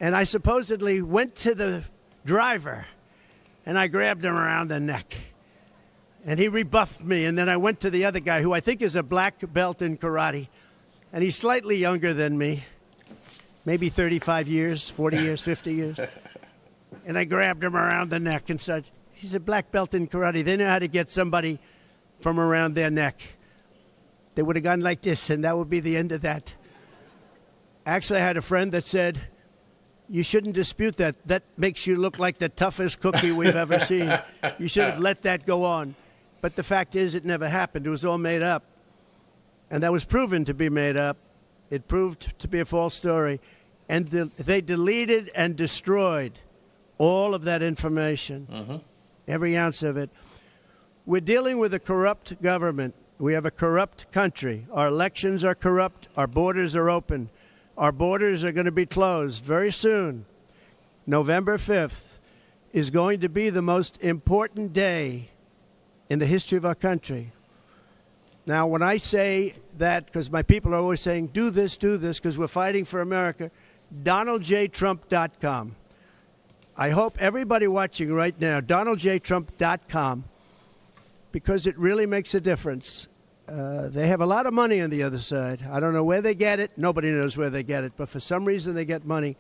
And I supposedly went to the driver, and I grabbed him around the neck. And he rebuffed me. And then I went to the other guy, who I think is a black belt in karate. And he's slightly younger than me. Maybe 35 years, 40 years, 50 years. And I grabbed him around the neck and said, he's a black belt in karate. They know how to get somebody from around their neck. They would have gone like this, and that would be the end of that. Actually, I had a friend that said, you shouldn't dispute that. That makes you look like the toughest cookie we've ever seen. You should have let that go on. But the fact is, it never happened. It was all made up. And that was proven to be made up. It proved to be a false story. And they deleted and destroyed all of that information, every ounce of it. We're dealing with a corrupt government. We have a corrupt country. Our elections are corrupt. Our borders are open. Our borders are going to be closed very soon. November 5th is going to be the most important day in the history of our country. Now, when I say that, because my people are always saying, do this, because we're fighting for America, DonaldJTrump.com. I hope everybody watching right now, DonaldJTrump.com, because it really makes a difference. They have a lot of money on the other side. I don't know where they get it. Nobody knows where they get it. But for some reason, they get money.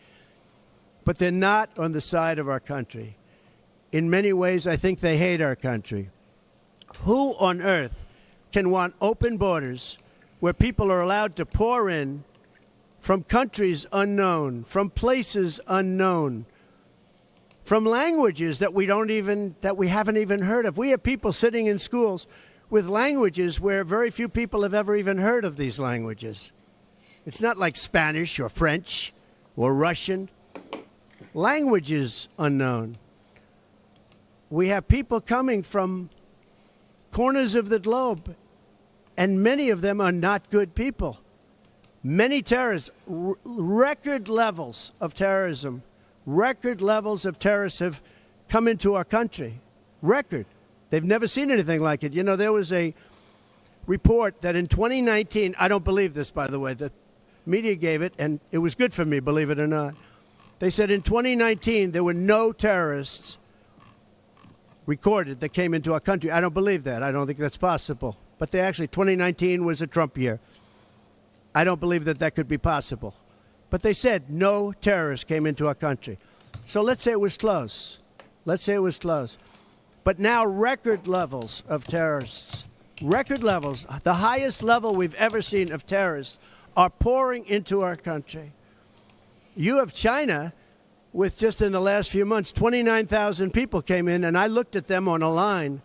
But they're not on the side of our country. In many ways, I think they hate our country. Who on earth can want open borders where people are allowed to pour in from countries unknown, from places unknown, from languages that we haven't even heard of? We have people sitting in schools with languages where very few people have ever even heard of these languages. It's not like Spanish or French or Russian. Languages unknown. We have people coming from corners of the globe, and many of them are not good people. Many terrorists, record levels of terrorism, record levels of terrorists have come into our country. Record. They've never seen anything like it. You know, there was a report that in 2019, I don't believe this, by the way, the media gave it, and it was good for me, believe it or not. They said in 2019, there were no terrorists recorded that came into our country. I don't believe that. I don't think that's possible. But 2019 was a Trump year. I don't believe that could be possible. But they said no terrorists came into our country. So let's say it was close. Let's say it was close. But now record levels of terrorists, record levels, the highest level we've ever seen of terrorists are pouring into our country. You have China with just in the last few months, 29,000 people came in, and I looked at them on a line,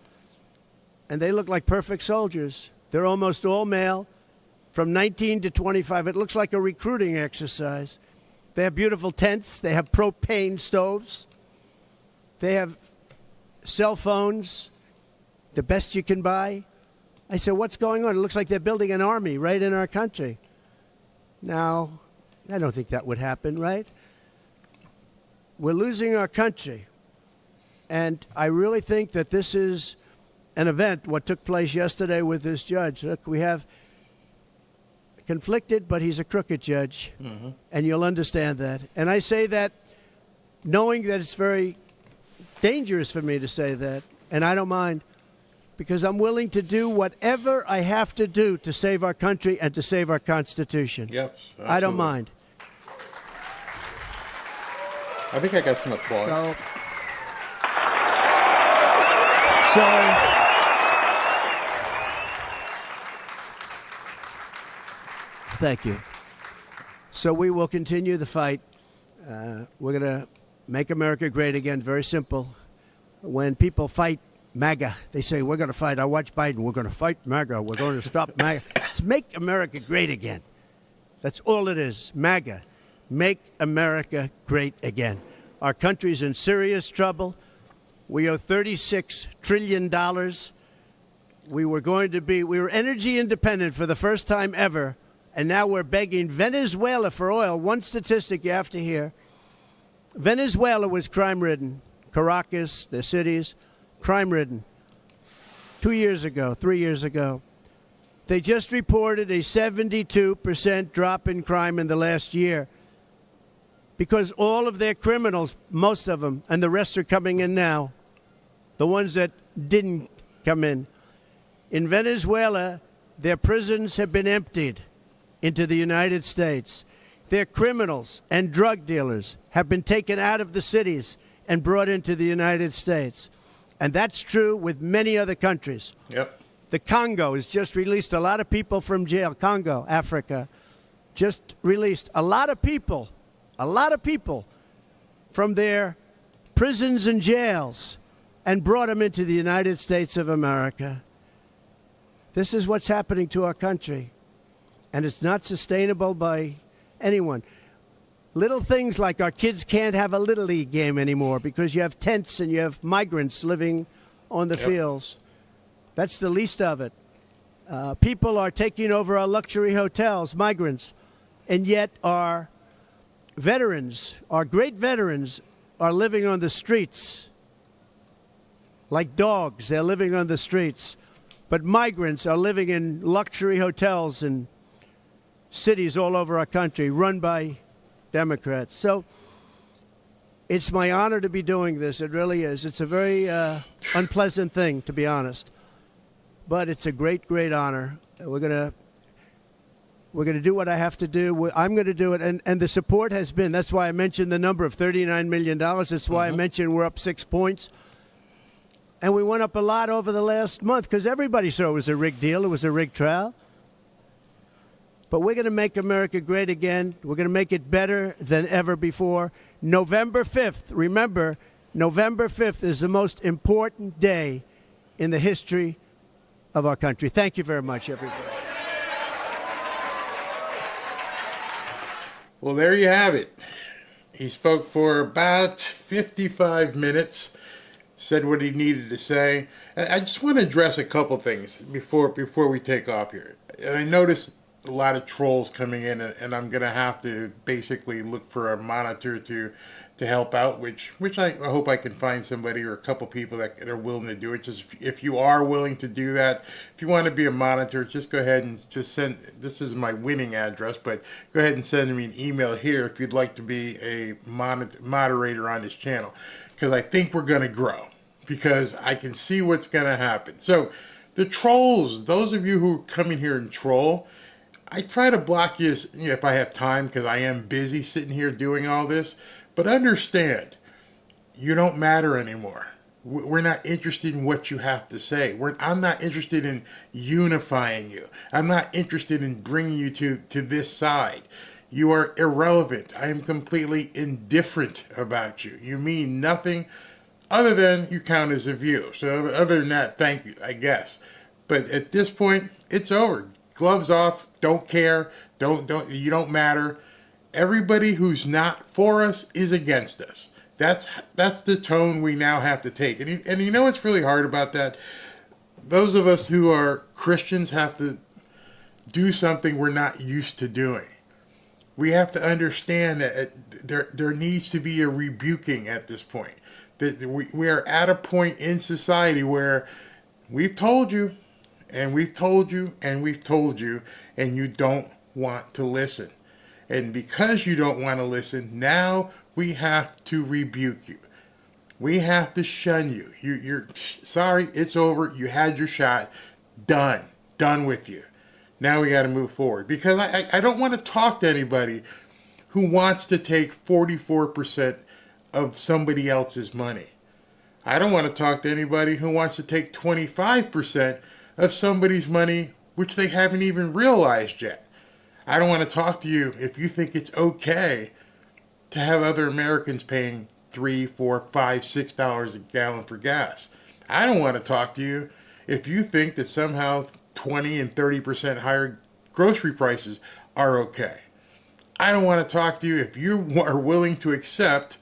and they look like perfect soldiers. They're almost all male, from 19 to 25. It looks like a recruiting exercise. They have beautiful tents. They have propane stoves. They have cell phones, the best you can buy. I said, what's going on? It looks like they're building an army right in our country. Now, I don't think that would happen, right? We're losing our country. And I really think that this is an event, what took place yesterday with this judge. Look, we have conflicted, but he's a crooked judge, and you'll understand that. And I say that knowing that it's very dangerous for me to say that, and I don't mind, because I'm willing to do whatever I have to do to save our country and to save our Constitution. Yep. Absolutely. I don't mind. I think I got some applause. So thank you. So we will continue the fight. We're going to make America great again. Very simple. When people fight MAGA, they say, we're going to fight. I watch Biden. We're going to fight MAGA. We're going to stop MAGA. It's make America great again. That's all it is. MAGA. Make America great again. Our country's in serious trouble. We owe $36 trillion. We were energy independent for the first time ever, and now we're begging Venezuela for oil. One statistic you have to hear. Venezuela was crime-ridden. Caracas, the cities, crime-ridden. 2 years ago, 3 years ago. They just reported a 72% drop in crime in the last year because all of their criminals, most of them, and the rest are coming in now, the ones that didn't come in. In Venezuela, their prisons have been emptied into the United States. Their criminals and drug dealers have been taken out of the cities and brought into the United States. And that's true with many other countries. Yep. The Congo has just released a lot of people from jail. Congo, Africa, just released a lot of people from their prisons and jails and brought them into the United States of America. This is what's happening to our country, and it's not sustainable by anyone. Little things like our kids can't have a Little League game anymore because you have tents and you have migrants living on the fields. That's the least of it. People are taking over our luxury hotels, migrants, and yet our veterans, our great veterans, are living on the streets like dogs. They're living on the streets. But migrants are living in luxury hotels in cities all over our country run by Democrats. So it's my honor to be doing this. It really is. It's a very unpleasant thing, to be honest. But it's a great, great honor. We're gonna do what I have to do. I'm going to do it. And the support has been, that's why I mentioned the number of $39 million. That's why I mentioned we're up 6 points. And we went up a lot over the last month because everybody saw it was a rigged deal. It was a rigged trial. But we're going to make America great again. We're going to make it better than ever before. November 5th, remember, November 5th is the most important day in the history of our country. Thank you very much, everybody. Well, there you have it. He spoke for about 55 minutes, said what he needed to say. And I just want to address a couple things before we take off here. I noticed a lot of trolls coming in, and I'm going to have to basically look for a monitor to help out, which I hope I can find somebody or a couple people that are willing to do it. Just if you are willing to do that, if you want to be a monitor, just go ahead and just send, this is my winning address, but go ahead and send me an email here if you'd like to be a moderator on this channel, because I think we're going to grow, because I can see what's going to happen. So the trolls, those of you who come in here and troll, I try to block you, if I have time, because I am busy sitting here doing all this. But understand, you don't matter anymore. We're not interested in what you have to say. I'm not interested in unifying you. I'm not interested in bringing you to this side. You are irrelevant. I am completely indifferent about you. You mean nothing other than you count as a view. So other than that, thank you, I guess. But at this point, it's over. Gloves off. Don't care. You don't matter. Everybody who's not for us is against us. That's the tone we now have to take. And you know what's really hard about that? Those of us who are Christians have to do something we're not used to doing. We have to understand that there needs to be a rebuking at this point. That we are at a point in society where we've told you, and we've told you, and we've told you, and you don't want to listen. And because you don't want to listen, now we have to rebuke you. We have to shun you. You're sorry, it's over. You had your shot. Done with you. Now we got to move forward. Because I don't want to talk to anybody who wants to take 44% of somebody else's money. I don't want to talk to anybody who wants to take 25% of somebody's money, which they haven't even realized yet. I don't want to talk to you if you think it's okay to have other Americans paying $3, $4, $5, $6 a gallon for gas. I don't want to talk to you if you think that somehow 20 and 30% higher grocery prices are okay. I don't want to talk to you if you are willing to accept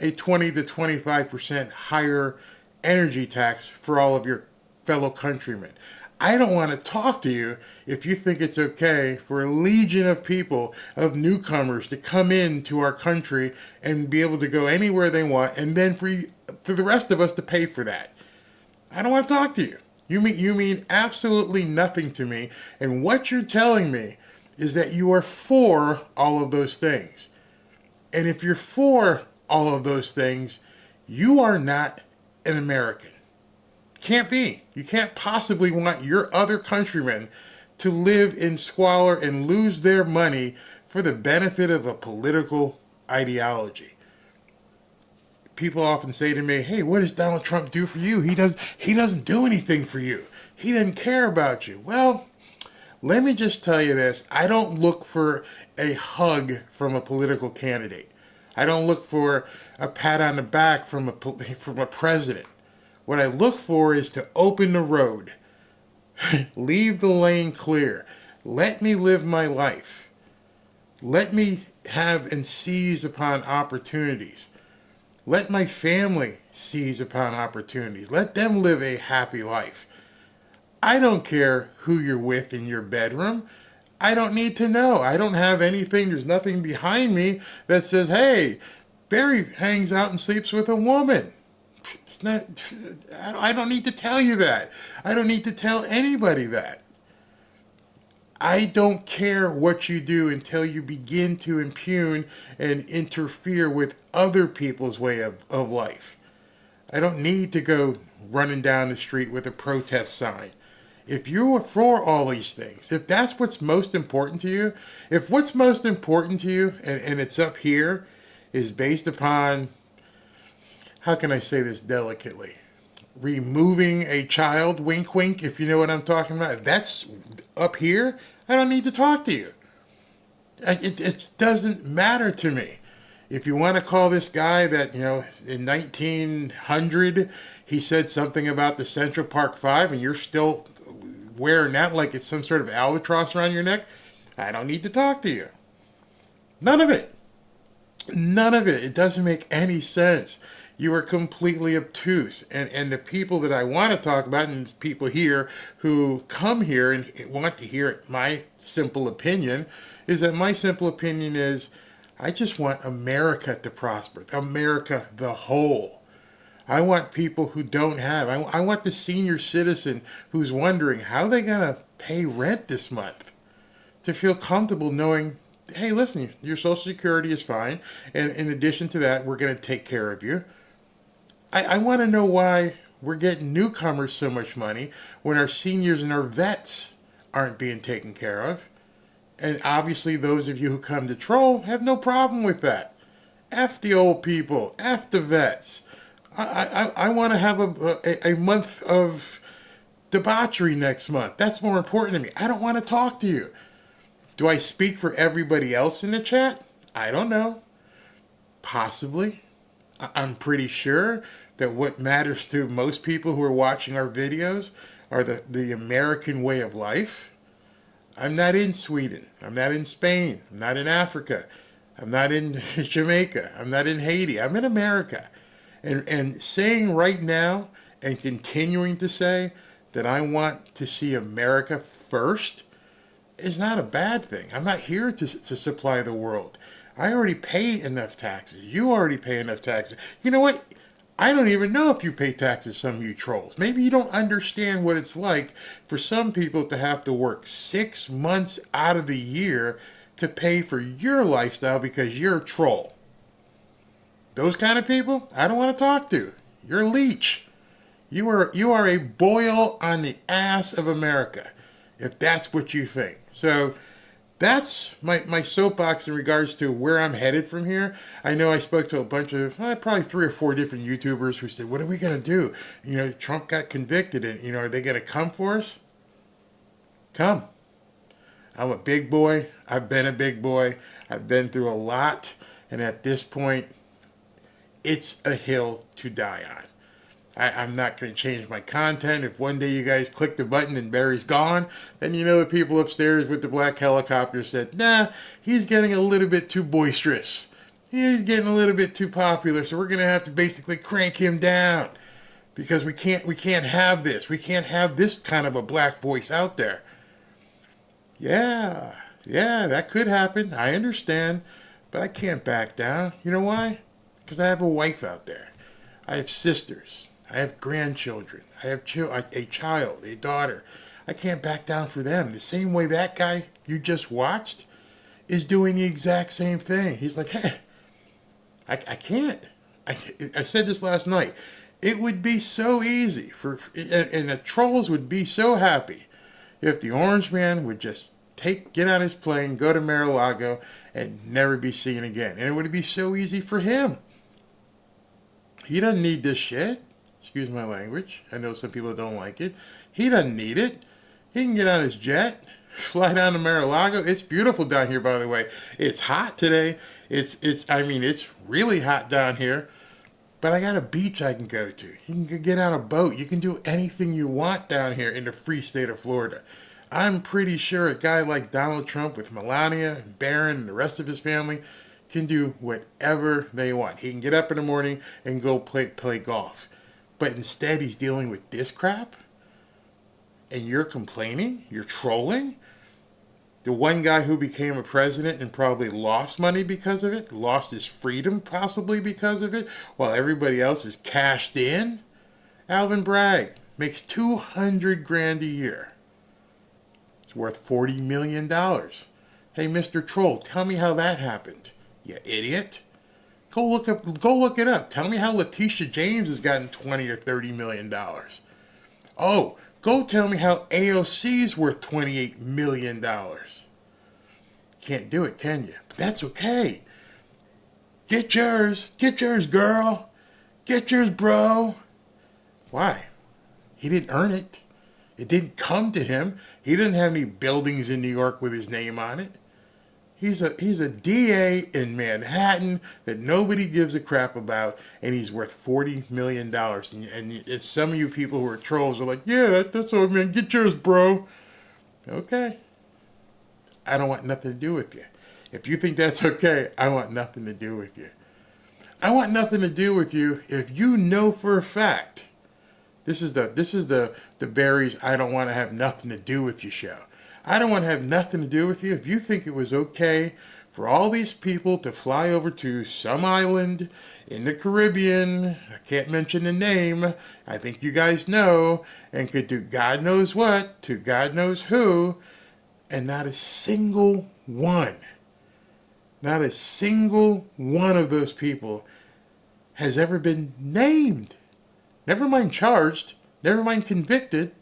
a 20 to 25% higher energy tax for all of your fellow countrymen. I don't want to talk to you if you think it's okay for a legion of people, of newcomers, to come into our country and be able to go anywhere they want, and then for the rest of us to pay for that. I don't want to talk to you. You mean absolutely nothing to me, and what you're telling me is that you are for all of those things. And if you're for all of those things, you are not an American. Can't be. You can't possibly want your other countrymen to live in squalor and lose their money for the benefit of a political ideology. People often say to me, "Hey, what does Donald Trump do for you? He doesn't do anything for you. He doesn't care about you." Well, let me just tell you this. I don't look for a hug from a political candidate. I don't look for a pat on the back from a president. What I look for is to open the road. Leave the lane clear. Let me live my life. Let me have and seize upon opportunities. Let my family seize upon opportunities. Let them live a happy life. I don't care who you're with in your bedroom. I don't need to know. I don't have anything. There's nothing behind me that says, "Hey, Barry hangs out and sleeps with a woman." It's not. I don't need to tell you that. I don't need to tell anybody that. I don't care what you do until you begin to impugn and interfere with other people's way of life. I don't need to go running down the street with a protest sign. If you're for all these things, if that's what's most important to you, if what's most important to you, and it's up here, is based upon, how can I say this delicately, removing a child, wink wink, if you know what I'm talking about, if that's up here, I don't need to talk to you. It doesn't matter to me. If you want to call this guy that, in 1900, he said something about the Central Park Five, and you're still wearing that like it's some sort of albatross around your neck, I don't need to talk to you. None of it. None of it. It doesn't make any sense. You are completely obtuse. And the people that I want to talk about, and it's people here who come here and want to hear my simple opinion, is that my simple opinion is I just want America to prosper. America the whole. I want people who don't have. I want the senior citizen who's wondering how they're going to pay rent this month to feel comfortable knowing, hey, listen, your Social Security is fine. And in addition to that, we're going to take care of you. I want to know why we're getting newcomers so much money when our seniors and our vets aren't being taken care of. And obviously those of you who come to troll have no problem with that. F the old people. F the vets. I want to have a month of debauchery next month. That's more important to me. I don't want to talk to you. Do I speak for everybody else in the chat? I don't know. Possibly. I'm pretty sure that what matters to most people who are watching our videos are the American way of life. I'm not in Sweden. I'm not in Spain. I'm not in Africa. I'm not in Jamaica. I'm not in Haiti. I'm in America. And saying right now and continuing to say that I want to see America first is not a bad thing. I'm not here to supply the world. I already pay enough taxes. You already pay enough taxes. You know what? I don't even know if you pay taxes, some of you trolls. Maybe you don't understand what it's like for some people to have to work 6 months out of the year to pay for your lifestyle because you're a troll. Those kind of people, I don't want to talk to. You're a leech. You are a boil on the ass of America, if that's what you think. So that's my soapbox in regards to where I'm headed from here. I know I spoke to a bunch of, probably 3 or 4 different YouTubers who said, what are we going to do? You know, Trump got convicted and, are they going to come for us? Come. I'm a big boy. I've been a big boy. I've been through a lot. And at this point, it's a hill to die on. I'm not going to change my content. If one day you guys click the button and Barry's gone, then the people upstairs with the black helicopter said, nah, he's getting a little bit too boisterous. He's getting a little bit too popular, so we're going to have to basically crank him down because we can't have this. We can't have this kind of a black voice out there. Yeah, that could happen. I understand, but I can't back down. You know why? Because I have a wife out there. I have sisters. I have grandchildren. I have a child, a daughter. I can't back down for them. The same way that guy you just watched is doing the exact same thing. He's like, hey, I can't. I said this last night. It would be so easy and the trolls would be so happy if the Orange Man would just get on his plane, go to Mar-a-Lago, and never be seen again. And it would be so easy for him. He doesn't need this shit. Excuse my language. I know some people don't like it. He doesn't need it. He can get on his jet, fly down to Mar-a-Lago. It's beautiful down here, by the way. It's hot today. It's really hot down here. But I got a beach I can go to. You can get on a boat. You can do anything you want down here in the free state of Florida. I'm pretty sure a guy like Donald Trump with Melania and Barron and the rest of his family can do whatever they want. He can get up in the morning and go play golf. But instead he's dealing with this crap? And you're complaining? You're trolling? The one guy who became a president and probably lost money because of it, lost his freedom possibly because of it, while everybody else is cashed in? Alvin Bragg makes $200,000 a year. It's worth $40 million. Hey, Mr. Troll, tell me how that happened, you idiot. Go look it up. Tell me how Letitia James has gotten $20 or $30 million. Oh, go tell me how AOC's worth $28 million. Can't do it, can you? But that's okay. Get yours. Get yours, girl. Get yours, bro. Why? He didn't earn it. It didn't come to him. He didn't have any buildings in New York with his name on it. He's a DA in Manhattan that nobody gives a crap about, and he's worth $40 million. And some of you people who are trolls are like, yeah, that's all, man. Get yours, bro. Okay. I don't want nothing to do with you. If you think that's okay, I want nothing to do with you. I want nothing to do with you if you know for a fact. This is the Barry's I don't want to have nothing to do with you show. I don't want to have nothing to do with you. If you think it was okay for all these people to fly over to some island in the Caribbean, I can't mention the name, I think you guys know, and could do God knows what to God knows who, and not a single one of those people has ever been named. Never mind charged, never mind convicted,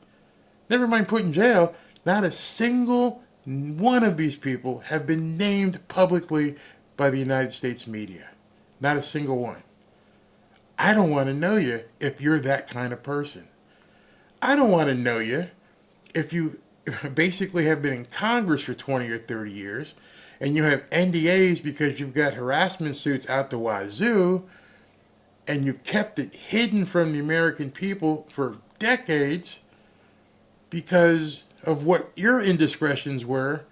never mind put in jail. Not a single one of these people have been named publicly by the United States media. Not a single one. I don't want to know you if you're that kind of person. I don't want to know you if you basically have been in Congress for 20 or 30 years and you have NDAs because you've got harassment suits out the wazoo and you've kept it hidden from the American people for decades because of what your indiscretions were,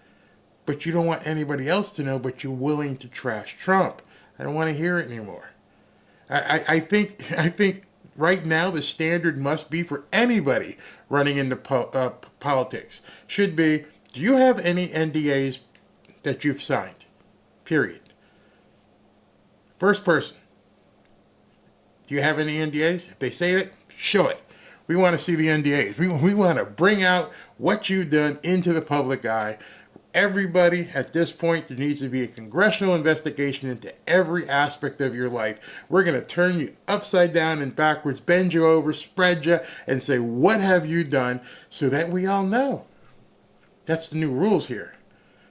but you don't want anybody else to know, but you're willing to trash Trump. I don't want to hear it anymore. I think right now the standard must be for anybody running into politics should be, do you have any NDAs that you've signed? Period. First person. Do you have any NDAs? If they say it, show it. We want to see the NDAs. We want to bring out what you've done into the public eye. Everybody, at this point, there needs to be a congressional investigation into every aspect of your life. We're going to turn you upside down and backwards, bend you over, spread you, and say, what have you done, so that we all know. That's the new rules here.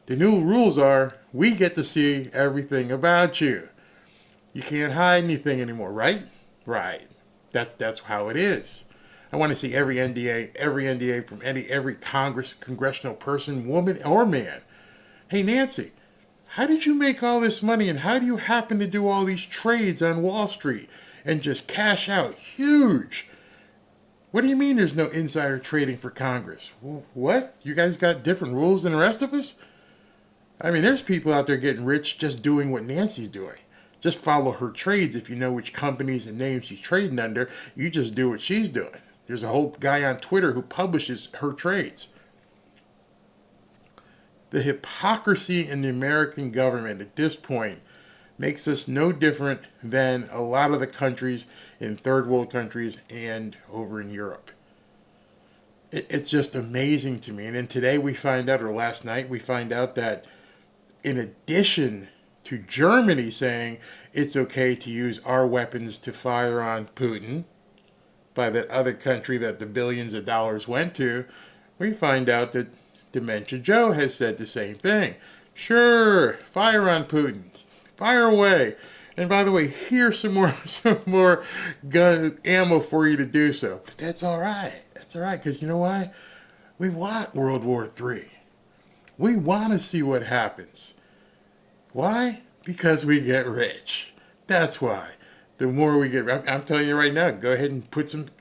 The new rules are, we get to see everything about you. You can't hide anything anymore, right? Right. That's how it is. I want to see every NDA from every congressional person, woman, or man. Hey, Nancy, how did you make all this money, and how do you happen to do all these trades on Wall Street and just cash out huge? What do you mean there's no insider trading for Congress? What? You guys got different rules than the rest of us? I mean, there's people out there getting rich just doing what Nancy's doing. Just follow her trades. If you know which companies and names she's trading under, you just do what she's doing. There's a whole guy on Twitter who publishes her trades. The hypocrisy in the American government at this point makes us no different than a lot of the countries in third world countries and over in Europe. It's just amazing to me. And then today we find out, or last night we find out, that in addition to Germany saying it's okay to use our weapons to fire on Putin by that other country that the billions of dollars went to, we find out that Dementia Joe has said the same thing. Sure, fire on Putin. Fire away. And by the way, here's some more gun ammo for you to do so. But that's all right. That's all right, because you know why? We want World War III. We want to see what happens. Why? Because we get rich. That's why. The more we get, I'm telling you right now, go ahead and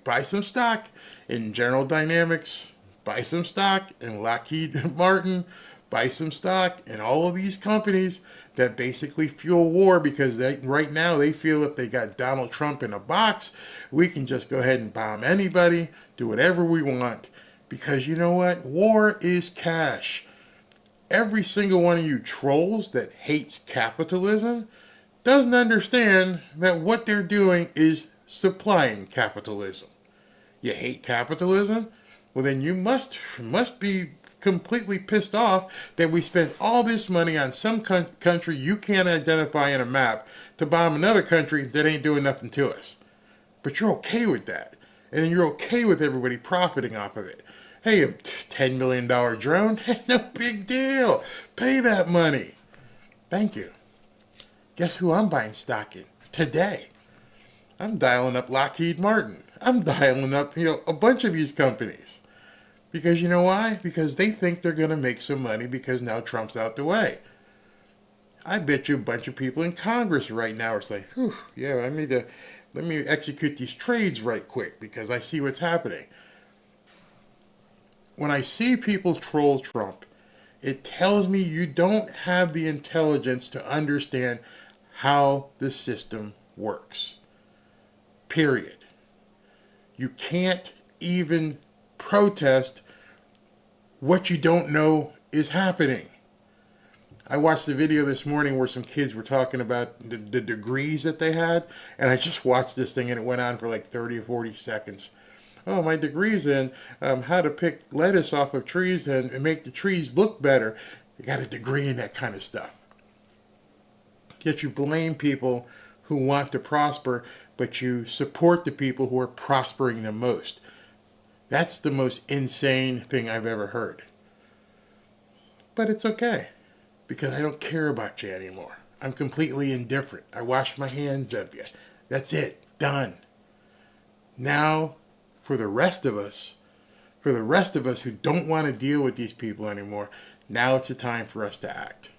buy some stock in General Dynamics, buy some stock in Lockheed Martin, buy some stock in all of these companies that basically fuel war, because right now they feel if they got Donald Trump in a box, we can just go ahead and bomb anybody, do whatever we want. Because you know what? War is cash. Every single one of you trolls that hates capitalism doesn't understand that what they're doing is supplying capitalism. You hate capitalism? Well, then you must be completely pissed off that we spent all this money on some country you can't identify in a map to bomb another country that ain't doing nothing to us. But you're okay with that. And you're okay with everybody profiting off of it. Hey, a $10 million drone? No big deal. Pay that money. Thank you. Guess who I'm buying stock in today? I'm dialing up Lockheed Martin. I'm dialing up, a bunch of these companies. Because you know why? Because they think they're going to make some money because now Trump's out the way. I bet you a bunch of people in Congress right now are saying, let me execute these trades right quick because I see what's happening. When I see people troll Trump, it tells me you don't have the intelligence to understand how the system works. Period. You can't even protest what you don't know is happening. I watched a video this morning where some kids were talking about the degrees that they had, and I just watched this thing and it went on for like 30 or 40 seconds. Oh, my degree's in how to pick lettuce off of trees and make the trees look better. You got a degree in that kind of stuff. Yet you blame people who want to prosper, but you support the people who are prospering the most. That's the most insane thing I've ever heard. But it's okay, because I don't care about you anymore. I'm completely indifferent. I wash my hands of you. That's it. Done. Now, for the rest of us who don't want to deal with these people anymore, now it's a time for us to act.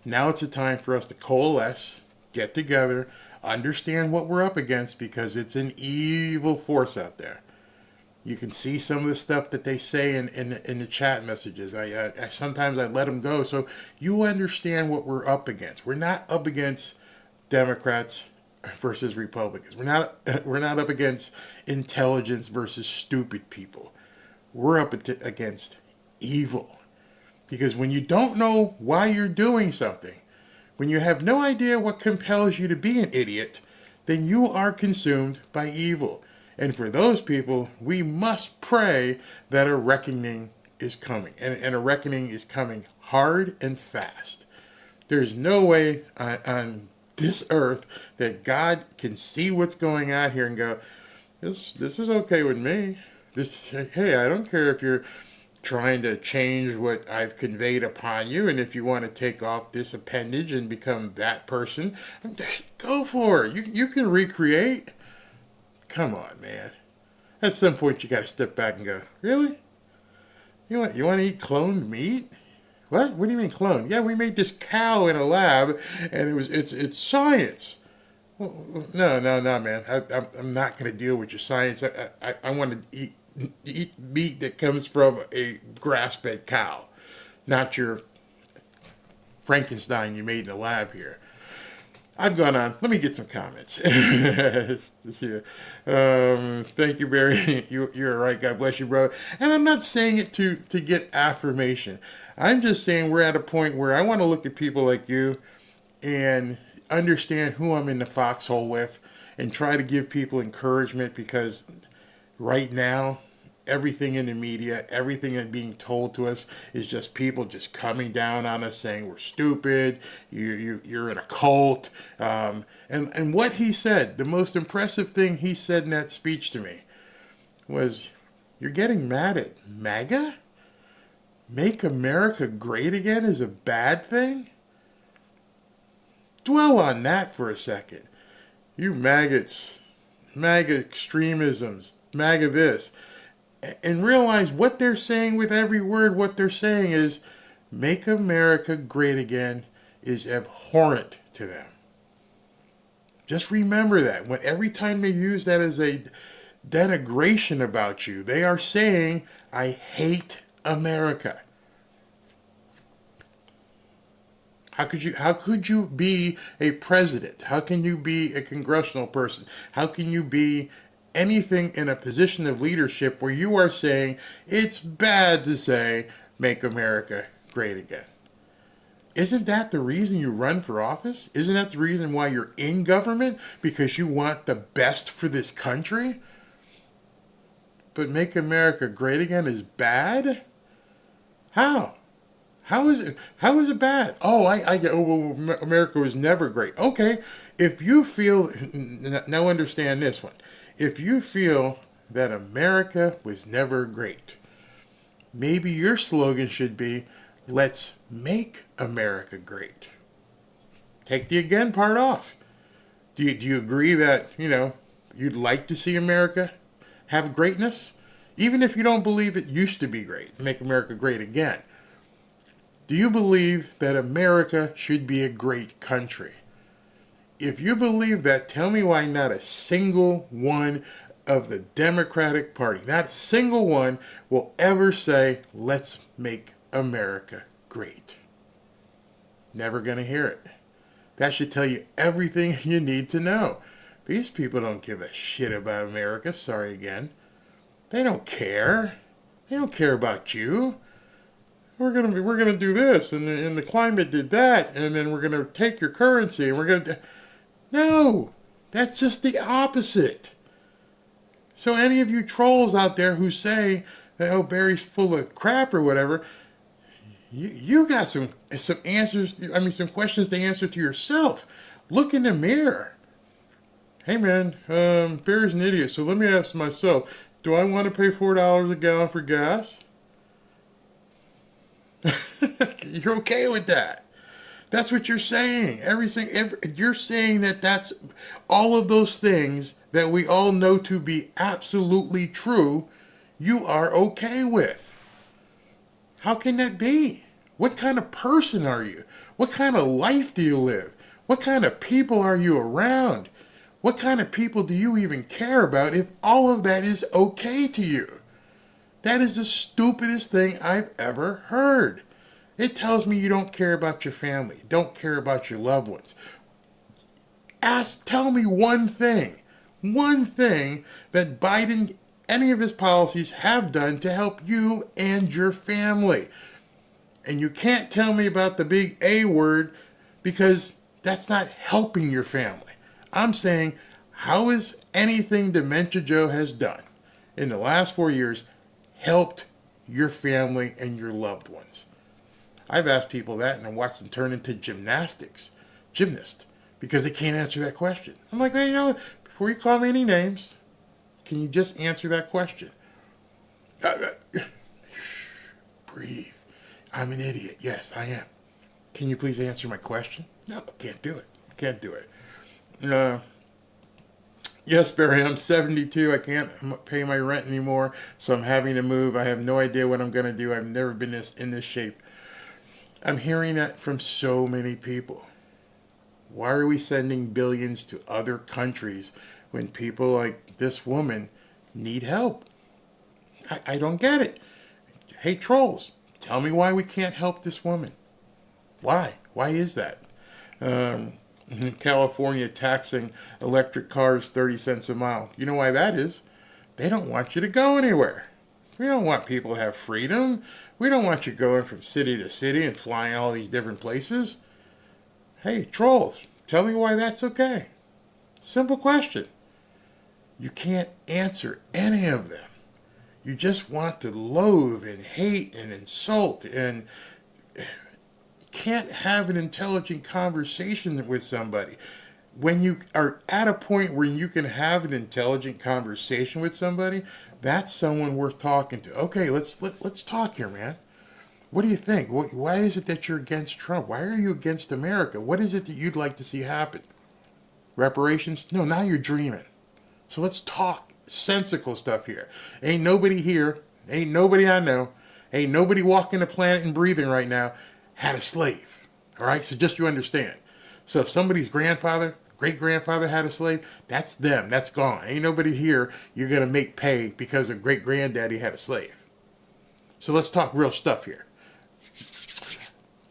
Now it's a time for us to coalesce, get together, understand what we're up against, because it's an evil force out there. You can see some of the stuff that they say in the chat messages. I sometimes I let them go so you understand what we're up against. We're not up against Democrats versus Republicans. We're not up against intelligence versus stupid people. We're up against evil. Because when you don't know why you're doing something, when you have no idea what compels you to be an idiot, then you are consumed by evil. And for those people, we must pray that a reckoning is coming. And a reckoning is coming hard and fast. There's no way on this earth that God can see what's going on here and go, this is okay with me. Hey, I don't care if you're trying to change what I've conveyed upon you, and if you want to take off this appendage and become that person, go for it. You can recreate. Come on, man. At some point, you got to step back and go, really? You want to eat cloned meat? What? What do you mean cloned? Yeah, we made this cow in a lab, and it's science. Well, no, man. I'm not going to deal with your science. I want to eat meat that comes from a grass-fed cow, not your Frankenstein you made in a lab here. I've gone on. Let me get some comments. Thank you, Barry. You're right. God bless you, bro. And I'm not saying it to get affirmation. I'm just saying we're at a point where I want to look at people like you and understand who I'm in the foxhole with and try to give people encouragement, because right now, everything in the media, everything that's being told to us is just people just coming down on us saying we're stupid, you're in a cult. And what he said, the most impressive thing he said in that speech to me was, you're getting mad at MAGA? Make America great again is a bad thing? Dwell on that for a second. You maggots, MAGA extremisms, MAGA this. And realize what they're saying with every word. What they're saying is, make America great again is abhorrent to them. Just remember that. Every time they use that as a denigration about you, they are saying, I hate America. How could you be a president? How can you be a congressional person? How can you be anything in a position of leadership where you are saying it's bad to say make America great again? Isn't that the reason you run for office? Isn't that the reason why you're in government? Because you want the best for this country? But make America great again is bad? How? How is it bad? Oh, I get, well, America was never great. Okay, if you feel, now understand this one. If you feel that America was never great, maybe your slogan should be, let's make America great. Take the again part off. Do you agree that, you'd like to see America have greatness? Even if you don't believe it used to be great, make America great again. Do you believe that America should be a great country? If you believe that, tell me why not a single one of the Democratic Party, not a single one, will ever say, let's make America great. Never going to hear it. That should tell you everything you need to know. These people don't give a shit about America. Sorry again. They don't care. They don't care about you. We're gonna do this, and the climate did that, and then we're gonna take your currency, and we're gonna. No, that's just the opposite. So any of you trolls out there who say that, oh, Barry's full of crap or whatever, you got some answers. Some questions to answer to yourself. Look in the mirror. Hey man, Barry's an idiot. So let me ask myself: do I want to pay $4 a gallon for gas? You're okay with that. That's what you're saying. You're saying that that's all of those things that we all know to be absolutely true, you are okay with. How can that be? What kind of person are you? What kind of life do you live? What kind of people are you around? What kind of people do you even care about if all of that is okay to you? That is the stupidest thing I've ever heard. It tells me you don't care about your family, don't care about your loved ones. Tell me one thing that Biden, any of his policies have done to help you and your family. And you can't tell me about the big A word because that's not helping your family. I'm saying, how is anything Dementia Joe has done in the last 4 years helped your family and your loved ones? I've asked people that and I watched them turn into gymnast, because they can't answer that question. I'm like, well, you know, before you call me any names, can you just answer that question? Breathe. I'm an idiot. Yes, I am. Can you please answer my question? No, can't do it. Can't do it. Yes, Barry, I'm 72. I can't pay my rent anymore, so I'm having to move. I have no idea what I'm going to do. I've never been in this shape. I'm hearing that from so many people. Why are we sending billions to other countries when people like this woman need help? I don't get it. Hey, trolls, tell me why we can't help this woman. Why? Why is that? In California, taxing electric cars 30 cents a mile. You know why that is? They don't want you to go anywhere. We don't want people to have freedom. We don't want you going from city to city and flying all these different places. Hey, trolls, tell me why that's okay. Simple question. You can't answer any of them. You just want to loathe and hate and insult and can't have an intelligent conversation with somebody. When you are at a point where you can have an intelligent conversation with somebody, that's someone worth talking to. Okay, let's talk here, man. What do you think? Why is it that you're against Trump? Why are you against America? What is it that you'd like to see happen? Reparations? No, now you're dreaming. So let's talk sensical stuff here. Ain't nobody here, ain't nobody I know, ain't nobody walking the planet and breathing right now had a slave. All right, so just you understand. So if somebody's grandfather, great-grandfather had a slave, that's them. That's gone. Ain't nobody here you're going to make pay because a great-granddaddy had a slave. So let's talk real stuff here.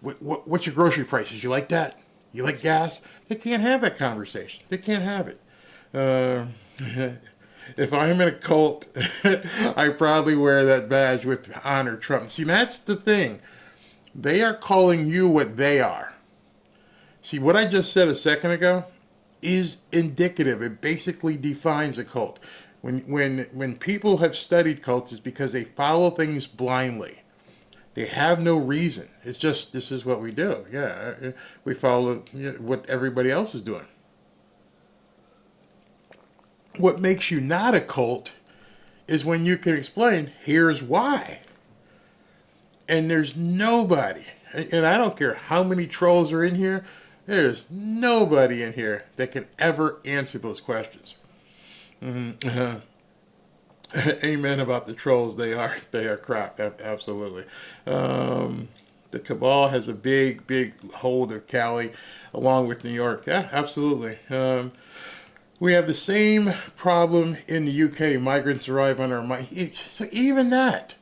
What's your grocery prices? You like that? You like gas? They can't have that conversation. They can't have it. If I'm in a cult, I probably wear that badge with honor Trump. See, that's the thing. They are calling you what they are. See, what I just said a second ago is indicative. It basically defines a cult. When people have studied cults, it's because they follow things blindly. They have no reason. It's just, this is what we do. Yeah, we follow what everybody else is doing. What makes you not a cult is when you can explain, here's why. And there's nobody, and I don't care how many trolls are in here, there's nobody in here that can ever answer those questions. Amen about the trolls. They are crap. Absolutely. The cabal has a big hold of Cali along with New York. Yeah, absolutely. We have the same problem in the UK. Migrants arrive on our... So even that.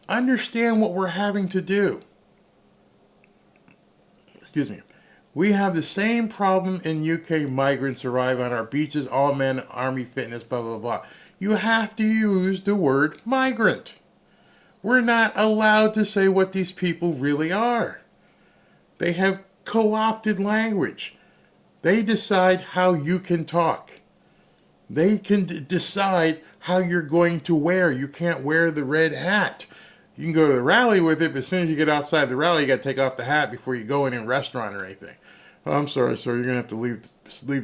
Understand what we're having to do. Excuse me. We have the same problem in UK. Migrants arrive on our beaches, all men, army fitness, blah, blah, blah. You have to use the word migrant. We're not allowed to say what these people really are. They have co-opted language. They decide how you can talk. They can decide how you're going to wear. You can't wear the red hat. You can go to the rally with it, but as soon as you get outside the rally, you got to take off the hat before you go in a restaurant or anything. Oh, I'm sorry, sir. You're going to have to leave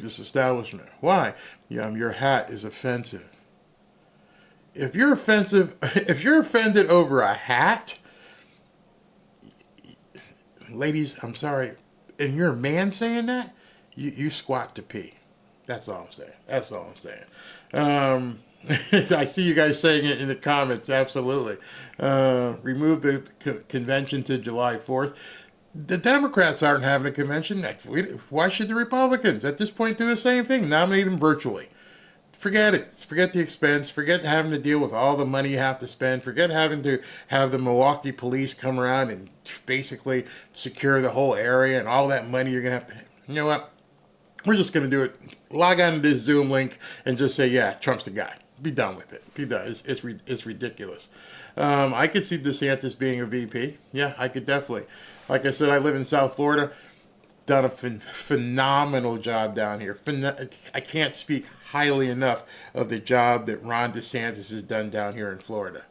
this establishment. Why? Your hat is offensive. If you're offended over a hat, ladies, I'm sorry, and you're a man saying that, you squat to pee. That's all I'm saying. That's all I'm saying. I see you guys saying it in the comments. Absolutely. Remove the convention to July 4th. The Democrats aren't having a convention. Why should the Republicans at this point do the same thing? Nominate them virtually. Forget it. Forget the expense. Forget having to deal with all the money you have to spend. Forget having to have the Milwaukee police come around and basically secure the whole area and all that money you're going to have to. You know what? We're just going to do it. Log on to this Zoom link and just say, yeah, Trump's the guy. Be done with it. Be done. It's ridiculous. I could see DeSantis being a VP. Yeah, I could definitely. Like I said, I live in South Florida. Done a phenomenal job down here. I can't speak highly enough of the job that Ron DeSantis has done down here in Florida.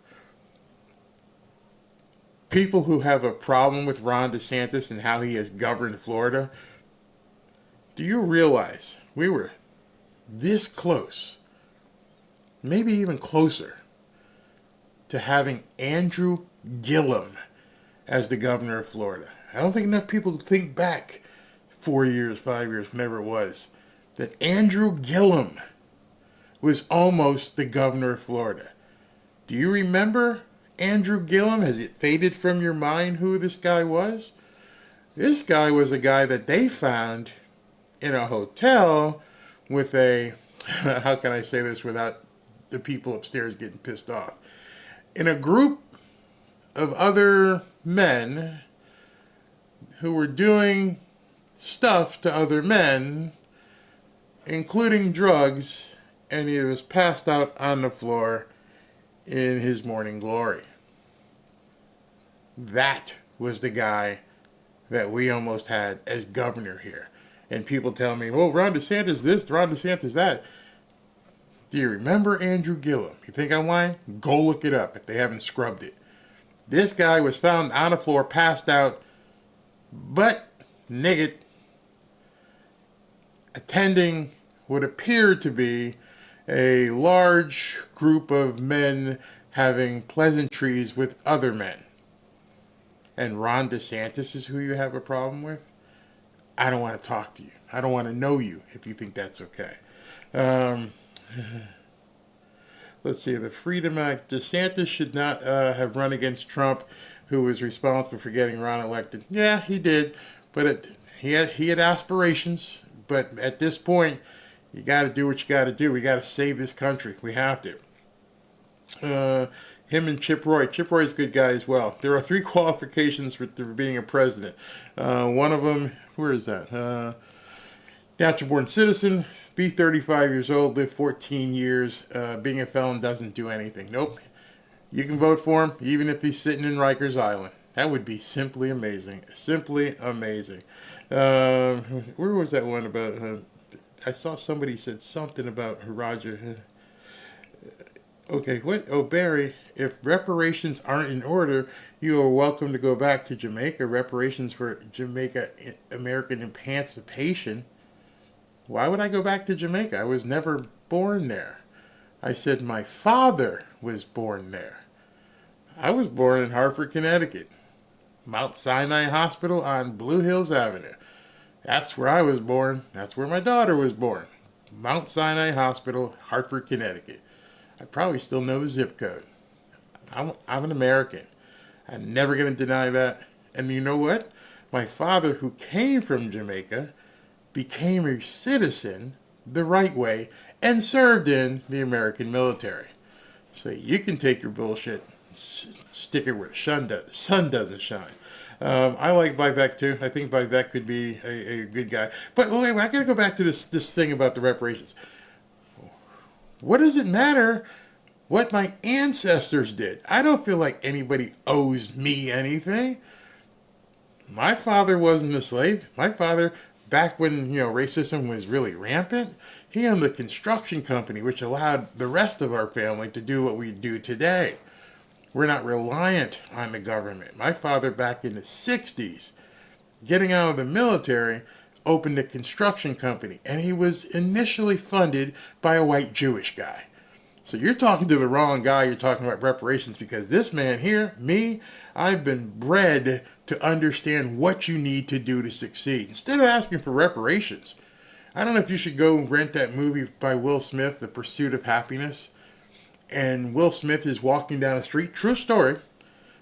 People who have a problem with Ron DeSantis and how he has governed Florida, do you realize we were this close, maybe even closer, to having Andrew Gillum as the governor of Florida? I don't think enough people think back 4 years, 5 years, whenever it was, that Andrew Gillum was almost the governor of Florida. Do you remember Andrew Gillum? Has it faded from your mind who this guy was? This guy was a guy that they found in a hotel with a, how can I say this without the people upstairs getting pissed off? In a group of other men who were doing stuff to other men, including drugs, and he was passed out on the floor in his morning glory. That was the guy that we almost had as governor here. And people tell me, well, Ron DeSantis this, Ron DeSantis that. Do you remember Andrew Gillum? You think I'm lying? Go look it up if they haven't scrubbed it. This guy was found on the floor, passed out, butt naked, attending what appeared to be a large group of men having pleasantries with other men. And Ron DeSantis is who you have a problem with? I don't want to talk to you. I don't want to know you if you think that's okay. Let's see, the Freedom Act. DeSantis should not have run against Trump, who was responsible for getting Ron elected. Yeah, he did, but he had aspirations. But at this point, you got to do what you got to do. We got to save this country. We have to. Him and Chip Roy. Chip Roy's a good guy as well. There are 3 qualifications for being a president. One of them, where is that? Natural born citizen, be 35 years old, live 14 years. Being a felon doesn't do anything. Nope. You can vote for him, even if he's sitting in Rikers Island. That would be simply amazing. Simply amazing. Where was that one about? I saw somebody said something about Roger. Okay, what? Oh, Barry, if reparations aren't in order, you are welcome to go back to Jamaica. Reparations for Jamaica American emancipation. Why would I go back to Jamaica? I was never born there. I said my father was born there. I was born in Hartford, Connecticut. Mount Sinai Hospital on Blue Hills Avenue. That's where I was born. That's where my daughter was born. Mount Sinai Hospital, Hartford, Connecticut. I probably still know the zip code. I'm an American. I'm never going to deny that. And you know what? My father, who came from Jamaica, became a citizen the right way and served in the American military. So you can take your bullshit, stick it where the sun doesn't shine. I like Vivek too. I think Vivek could be a good guy. But wait, I got to go back to this thing about the reparations. What does it matter what my ancestors did? I don't feel like anybody owes me anything. My father wasn't a slave. My father, back when racism was really rampant, he owned a construction company, which allowed the rest of our family to do what we do today. We're not reliant on the government. My father, back in the 60s, getting out of the military, opened a construction company, and he was initially funded by a white Jewish guy. So you're talking to the wrong guy. You're talking about reparations, because this man here, me, I've been bred to understand what you need to do to succeed. Instead of asking for reparations, I don't know if you should go rent that movie by Will Smith, The Pursuit of Happiness. And Will Smith is walking down the street. True story.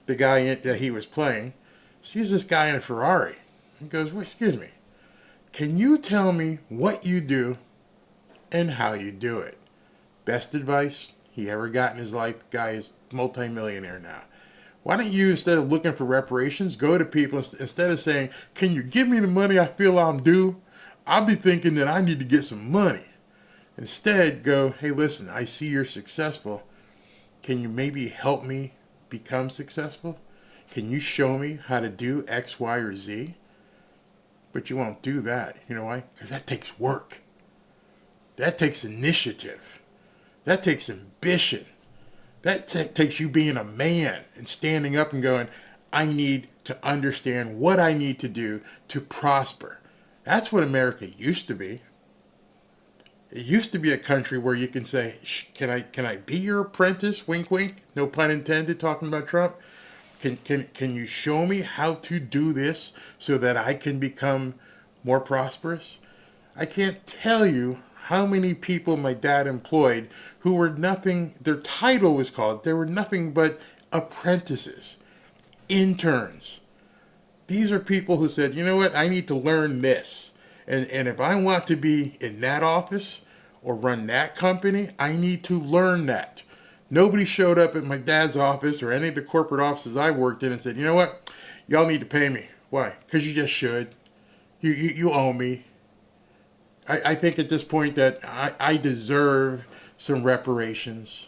The guy that he was playing sees this guy in a Ferrari. He goes, well, excuse me, can you tell me what you do and how you do it? Best advice he ever got in his life. The guy is multimillionaire now. Why don't you, instead of looking for reparations, go to people, instead of saying, can you give me the money I feel I'm due? I'll be thinking that I need to get some money. Instead, go, hey, listen, I see you're successful. Can you maybe help me become successful? Can you show me how to do X, Y, or Z? But you won't do that. You know why? Because that takes work. That takes initiative. That takes ambition. That takes you being a man and standing up and going, I need to understand what I need to do to prosper. That's what America used to be. It used to be a country where you can say, can I be your apprentice? Wink, wink. No pun intended, talking about Trump. Can you show me how to do this so that I can become more prosperous? I can't tell you how many people my dad employed who were nothing, their title was called, they were nothing but apprentices, interns. These are people who said, you know what, I need to learn this. And if I want to be in that office or run that company, I need to learn that. Nobody showed up at my dad's office or any of the corporate offices I worked in and said, you know what, y'all need to pay me. Why? Because you just should. You owe me. I think at this point that I deserve some reparations.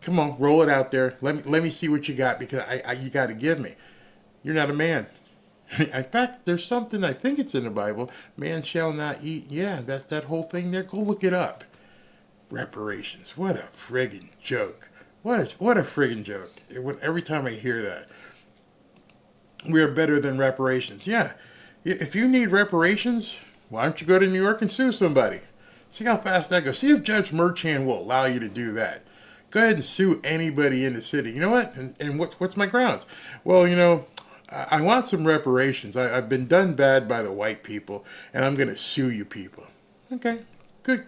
Come on, roll it out there. Let me see what you got, because you got to give me. You're not a man. In fact, there's something, I think it's in the Bible, man shall not eat. Yeah, that whole thing there. Go look it up. Reparations. What a friggin' joke. What a friggin' joke. Every time I hear that. We are better than reparations. Yeah. If you need reparations, why don't you go to New York and sue somebody? See how fast that goes. See if Judge Merchan will allow you to do that. Go ahead and sue anybody in the city. You know what? And what's my grounds? Well, you know, I want some reparations. I've been done bad by the white people, and I'm going to sue you people. Okay, good.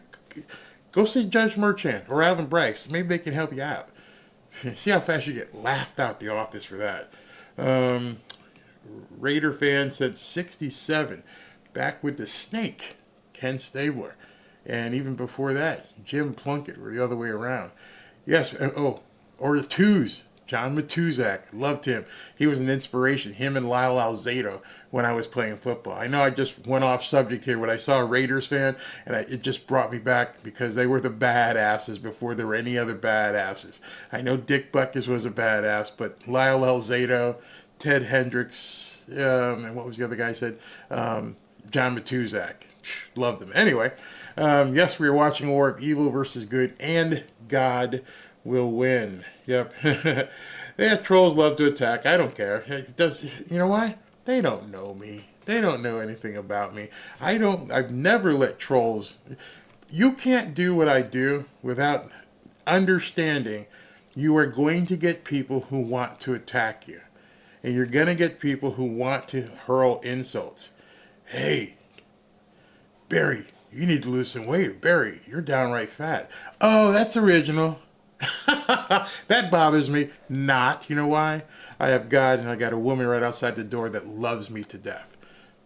Go see Judge Merchan or Alvin Braggs. Maybe they can help you out. See how fast you get laughed out the office for that. Raider fan said 67. Back with the snake, Ken Stabler. And even before that, Jim Plunkett, or the other way around. Yes, or the Twos. John Matuzak, loved him. He was an inspiration, him and Lyle Alzado, when I was playing football. I know I just went off subject here, but I saw a Raiders fan, and it just brought me back because they were the badasses before there were any other badasses. I know Dick Butkus was a badass, but Lyle Alzado, Ted Hendricks, and what was the other guy said? John Matuzak. Loved them. Anyway, yes, we are watching a war of evil versus good, and God will win. Yep. Yeah, trolls love to attack. I don't care. You know why? They don't know me. They don't know anything about me. I've never let trolls. You can't do what I do without understanding you are going to get people who want to attack you. And you're going to get people who want to hurl insults. Hey, Barry, you need to lose some weight. Barry, you're downright fat. Oh, that's original. That bothers me. Not. You know why? I have God, and I got a woman right outside the door that loves me to death.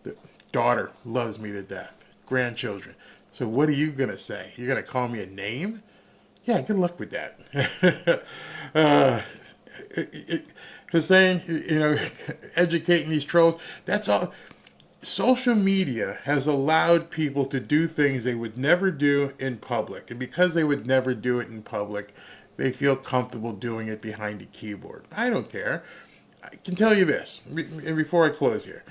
The daughter loves me to death. Grandchildren. So what are you going to say? You're going to call me a name? Yeah, good luck with that. Hussein, educating these trolls, that's all. Social media has allowed people to do things they would never do in public. And because they would never do it in public, they feel comfortable doing it behind a keyboard. I don't care. I can tell you this, and before I close here.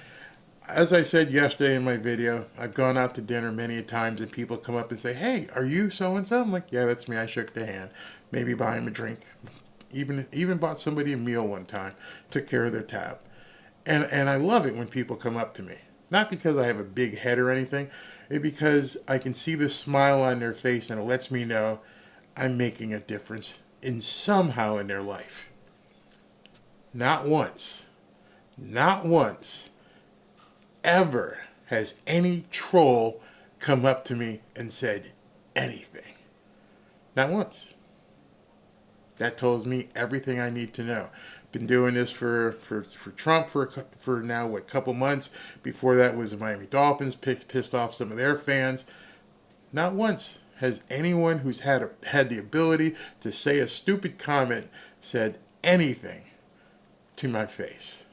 As I said yesterday in my video, I've gone out to dinner many times and people come up and say, hey, are you so-and-so? I'm like, yeah, that's me. I shook their hand. Maybe buy them a drink. Even bought somebody a meal one time. Took care of their tab. And I love it when people come up to me. Not because I have a big head or anything. It's because I can see the smile on their face and it lets me know I'm making a difference in somehow in their life. Not once ever has any troll come up to me and said anything. Not once. That tells me everything I need to know. Been doing this for Trump for now, a couple months. Before that was the Miami Dolphins, pissed off some of their fans. Not once has anyone who's had the ability to say a stupid comment said anything to my face.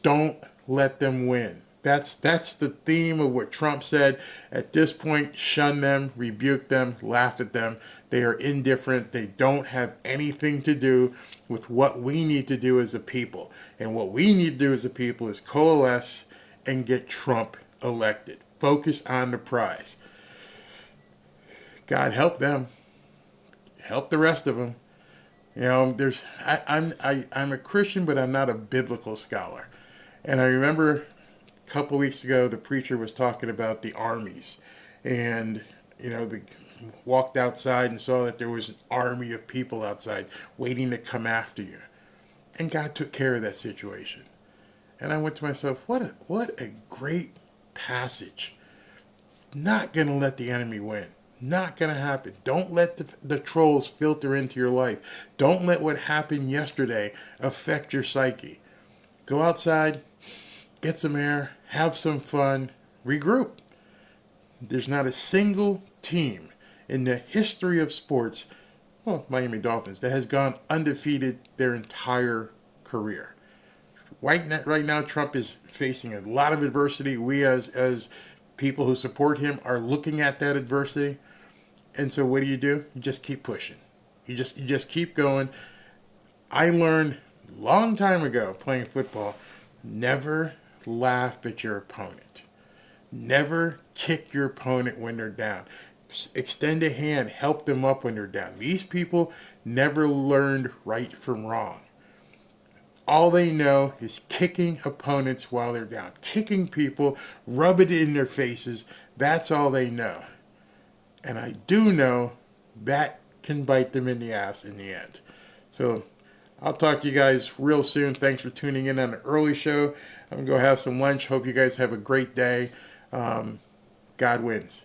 Don't let them win. That's the theme of what Trump said. At this point, shun them, rebuke them, laugh at them. They are indifferent. They don't have anything to do with what we need to do as a people. And what we need to do as a people is coalesce and get Trump elected. Focus on the prize. God help them. Help the rest of them. You know, I'm a Christian, but I'm not a biblical scholar. And I remember a couple weeks ago, the preacher was talking about the armies, and walked outside and saw that there was an army of people outside waiting to come after you, and God took care of that situation. And I went to myself, what a great passage. Not gonna let the enemy win. Not gonna happen. Don't let the trolls filter into your life. Don't let what happened yesterday affect your psyche. Go outside, get some air, have some fun, regroup. There's not a single team in the history of sports, well, Miami Dolphins, that has gone undefeated their entire career. Right now, Trump is facing a lot of adversity. We as people who support him are looking at that adversity. And so what do? You just keep pushing. You just keep going. I learned a long time ago playing football, never laugh at your opponent. Never kick your opponent when they're down. Extend a hand, help them up when they're down. These people never learned right from wrong. All they know is kicking opponents while they're down. Kicking people, rub it in their faces. That's all they know. And I do know that can bite them in the ass in the end. So I'll talk to you guys real soon. Thanks for tuning in on the early show. I'm going to go have some lunch. Hope you guys have a great day. God wins.